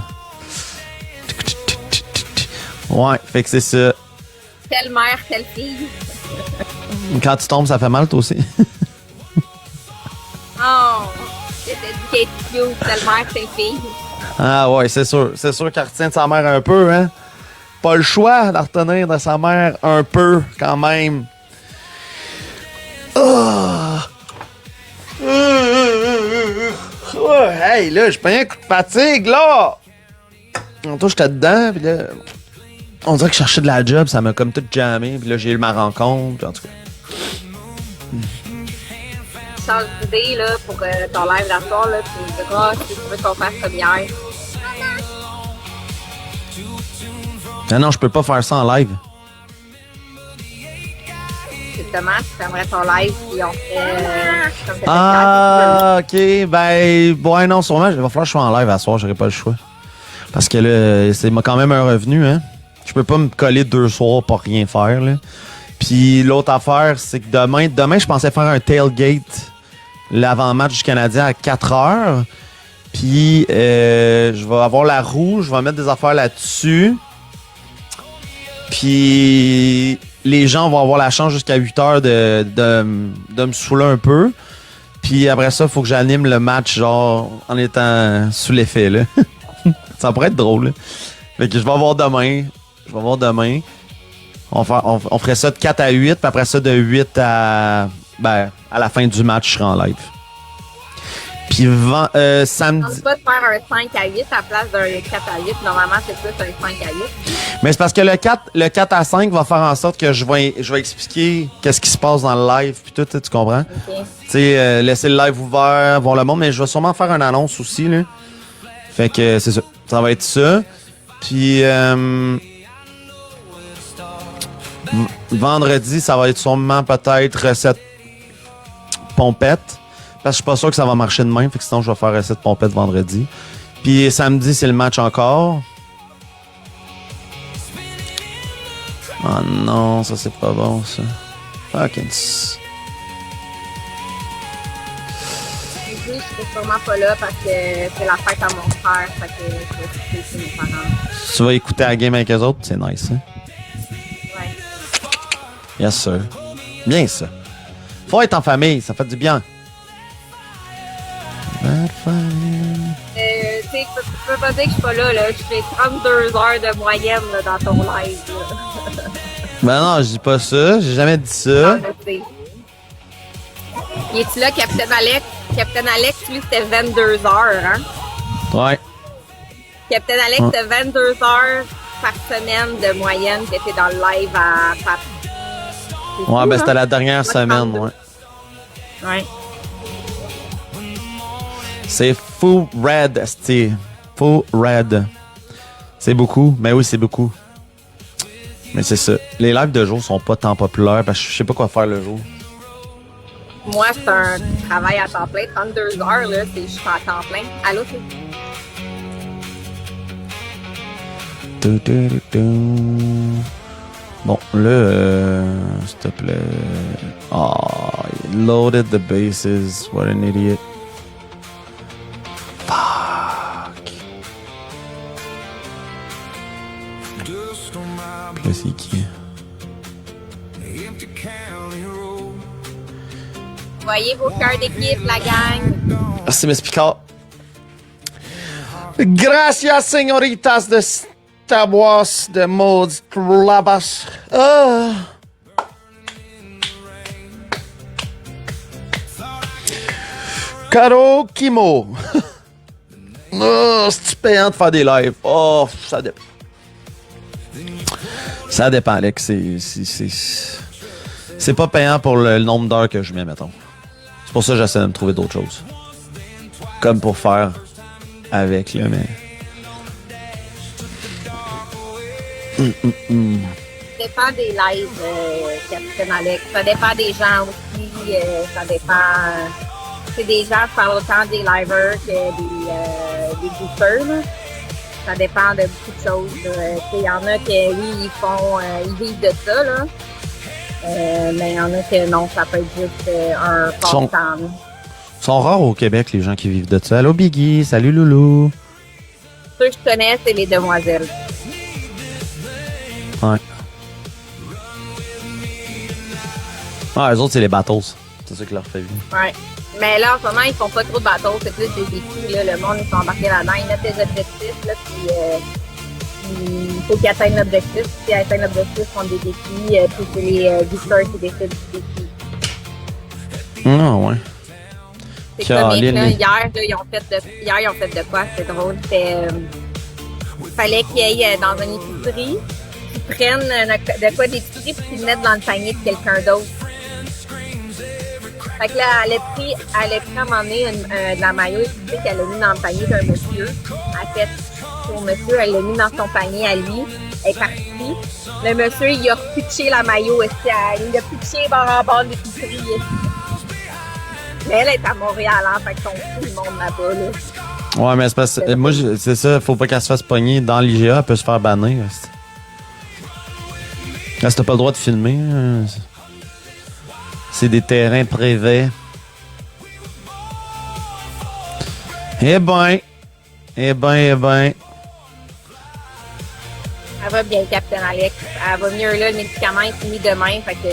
Ouais, fait que c'est ça. Telle mère, telle fille. Quand tu tombes, ça fait mal, toi aussi. Oh! C'était dit qu'elle est cute, telle mère, telle fille. Ah ouais, c'est sûr. C'est sûr qu'elle retient de sa mère un peu, hein? Pas le choix d'en retenir de sa mère un peu, quand même. Oh! Hey, là, j'ai pris un coup de fatigue, là! Tantôt, j'étais dedans, puis là, on dirait que je cherchais de la job, ça m'a comme tout jammé, puis là, j'ai eu ma rencontre, puis en tout cas. Change d'idée, là, pour ton live d'asseoir, là, tu me diras si tu veux qu'on fasse comme hier. Non, je peux pas faire ça en live. Justement, tu aimerais ton live, puis on ferait comme ça. Ah, ok, ben, ouais, non, sûrement, il va falloir que je sois en live à soir, j'aurai pas le choix. Parce que là, c'est quand même un revenu, hein. Je peux pas me coller 2 soirs pour rien faire, là. Puis l'autre affaire, c'est que demain, je pensais faire un tailgate, l'avant-match du Canadien à 4 heures. Puis je vais avoir la roue, je vais mettre des affaires là-dessus. Puis les gens vont avoir la chance jusqu'à 8 heures de me saouler un peu. Puis après ça, il faut que j'anime le match genre en étant sous l'effet, là. Ça pourrait être drôle, là. Fait que je vais voir demain. On ferait ça de 4 à 8, puis après ça de 8 à... Ben, à la fin du match, je serai en live. Puis samedi... On ne peut pas te faire un 5 à 8 à la place d'un 4 à 8. Normalement, c'est plus un 5 à 8. Mais c'est parce que le 4 à 5 va faire en sorte que je vais expliquer qu'est-ce qui se passe dans le live, puis tout, tu comprends? OK. Tu sais, laisser le live ouvert, voir le monde, mais je vais sûrement faire une annonce aussi, là. Fait que c'est ça. Ça va être ça. Puis... vendredi, ça va être sûrement peut-être recette pompette. Parce que je suis pas sûr que ça va marcher demain. Fait que sinon, je vais faire recette pompette vendredi. Puis samedi, c'est le match encore. Oh non, ça c'est pas bon, ça. Fucking... Je serai sûrement pas là parce que c'est la fête à mon frère. Fait que c'est mes parents. Tu vas écouter la game avec eux autres? C'est nice, hein? Ouais. Yes, sir. Bien, ça. Faut être en famille, ça fait du bien. Tu sais, tu peux pas dire que je suis pas là. Je fais 32 heures de moyenne là, dans ton live. Là. Ben non, je dis pas ça. J'ai jamais dit ça. Ah, je sais. Y es-tu là, Capitaine Alex? Capitaine Alex, lui, c'était 22 heures, hein? Ouais. Capitaine Alex, Ouais. c'était 22 heures par semaine de moyenne que t'es dans le live à Pat. Ouais, ben c'était hein? la dernière semaine, ouais. Ouais. C'est full red, c'est full red. C'est beaucoup, mais oui, c'est beaucoup. Mais c'est ça. Les lives de jour sont pas tant populaires parce que je sais pas quoi faire le jour. Moi, c'est un travail à temps plein. 32 heures, là, je suis à temps plein. Allô, c'est... Bon, là, s'il te plaît. Oh, loaded the bases. What an idiot. Fuck. Dust on my Là, c'est qui? empty county road. Voyez vos cœurs d'équipe, la gang. Merci, Miss Picard. Gracias, señoritas de Taboas de Modes Labas. Ah. Caro Kimo. Oh, c'est payant de faire des lives. Oh, ça dépend. Ça dépend, Alex. C'est pas payant pour le nombre d'heures que je mets, mettons. C'est pour ça que j'essaie de me trouver d'autres choses. Comme pour faire avec, là, mais... Ça dépend des lives, Capitaine Alex. Ça dépend des gens aussi. Ça dépend... C'est des gens qui parlent autant des livers que des boosters, là. Ça dépend de beaucoup de choses. Il y en a qui, oui, ils vivent de ça, là. Mais il y en a que non, ça peut être juste un passe-temps. Ils sont rares au Québec, les gens qui vivent de ça. Allô, Biggie. Salut, Loulou. Ceux que je connais, c'est les demoiselles. Ouais. Ah, eux autres, c'est les battles. C'est ça qui leur fait vivre. Ouais. Mais là, en ce moment, ils font pas trop de bateaux. C'est plus des défis, là. Le monde, ils sont embarqués là-dedans. Ils mettent des objectifs, là, puis il faut qu'ils atteignent l'objectif. Si ils atteignent l'objectif, ils font des défis. Puis c'est les boosters qui décident du défi. Ah, ouais. C'est Caroline, comique, là. les- Hier, là, ils ont fait de quoi? C'était drôle. C'était, fallait qu'ils aillent dans une épicerie, qu'ils prennent de quoi d'épicerie puis qu'ils le mettent dans le panier de quelqu'un d'autre. Fait que là, elle a pris à un moment donné de la maillot épicée qu'elle a mis dans le panier d'un monsieur. Elle a fait pour monsieur, elle l'a mis dans son panier à lui. Elle est partie. Le monsieur, il a pitché la maillot aussi. Il a pitché bord en bord de l'épicerie. Mais elle est à Montréal, hein, fait qu'on fout le monde là-bas, là. Ouais, mais c'est parce que moi, c'est ça, faut pas qu'elle se fasse pogner dans l'IGA, elle peut se faire bannir. Là, si t'as pas le droit de filmer, c'est des terrains privés. Eh ben. Elle va bien, Captain Alex. Elle va mieux, là. Le médicament est fini demain, fait que...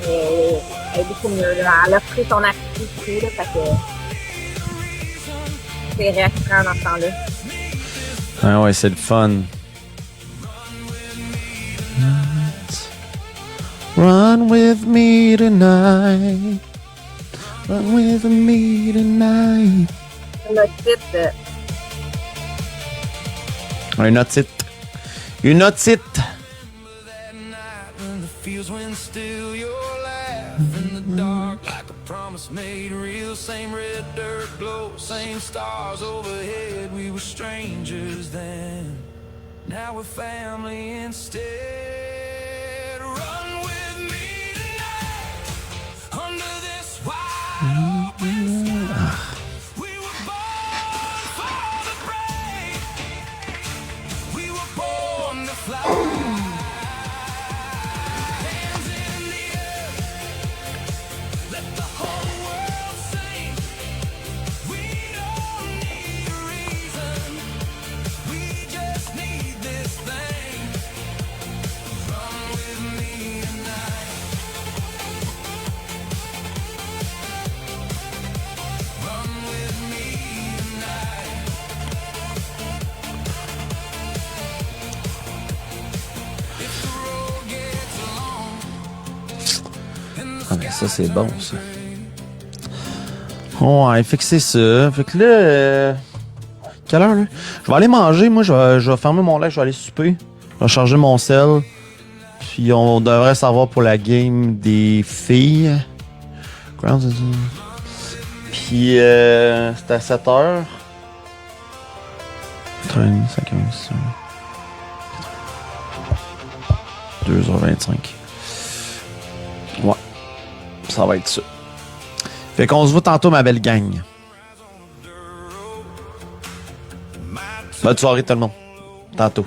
elle est beaucoup mieux, là. Elle a pris son activité, là, fait que... C'est récurrent dans ce temps-là. Ah ouais, c'est le fun. Run with me tonight. Run with me tonight. Le titre, Une otite. Une otite. And the fields when still you're laughing in the dark like a promise made real. Same red dirt glow, same stars overhead. We were strangers then, now we're family instead. Run with me tonight under this wide open sky. We were born for the brave. We were born to fly. Ah, mais ça, c'est bon, ça. Ouais, fait que c'est ça. Fait que là, quelle heure, là? Je vais aller manger. Moi, je vais fermer mon lait. Je vais aller souper. Je vais charger mon sel. Puis on devrait savoir pour la game des filles. Puis c'est à 7h. 4h30, 5h, 6h. 2h25. Ouais. Ça va être ça. Fait qu'on se voit tantôt, ma belle gang. Bonne soirée tout le monde. Tantôt.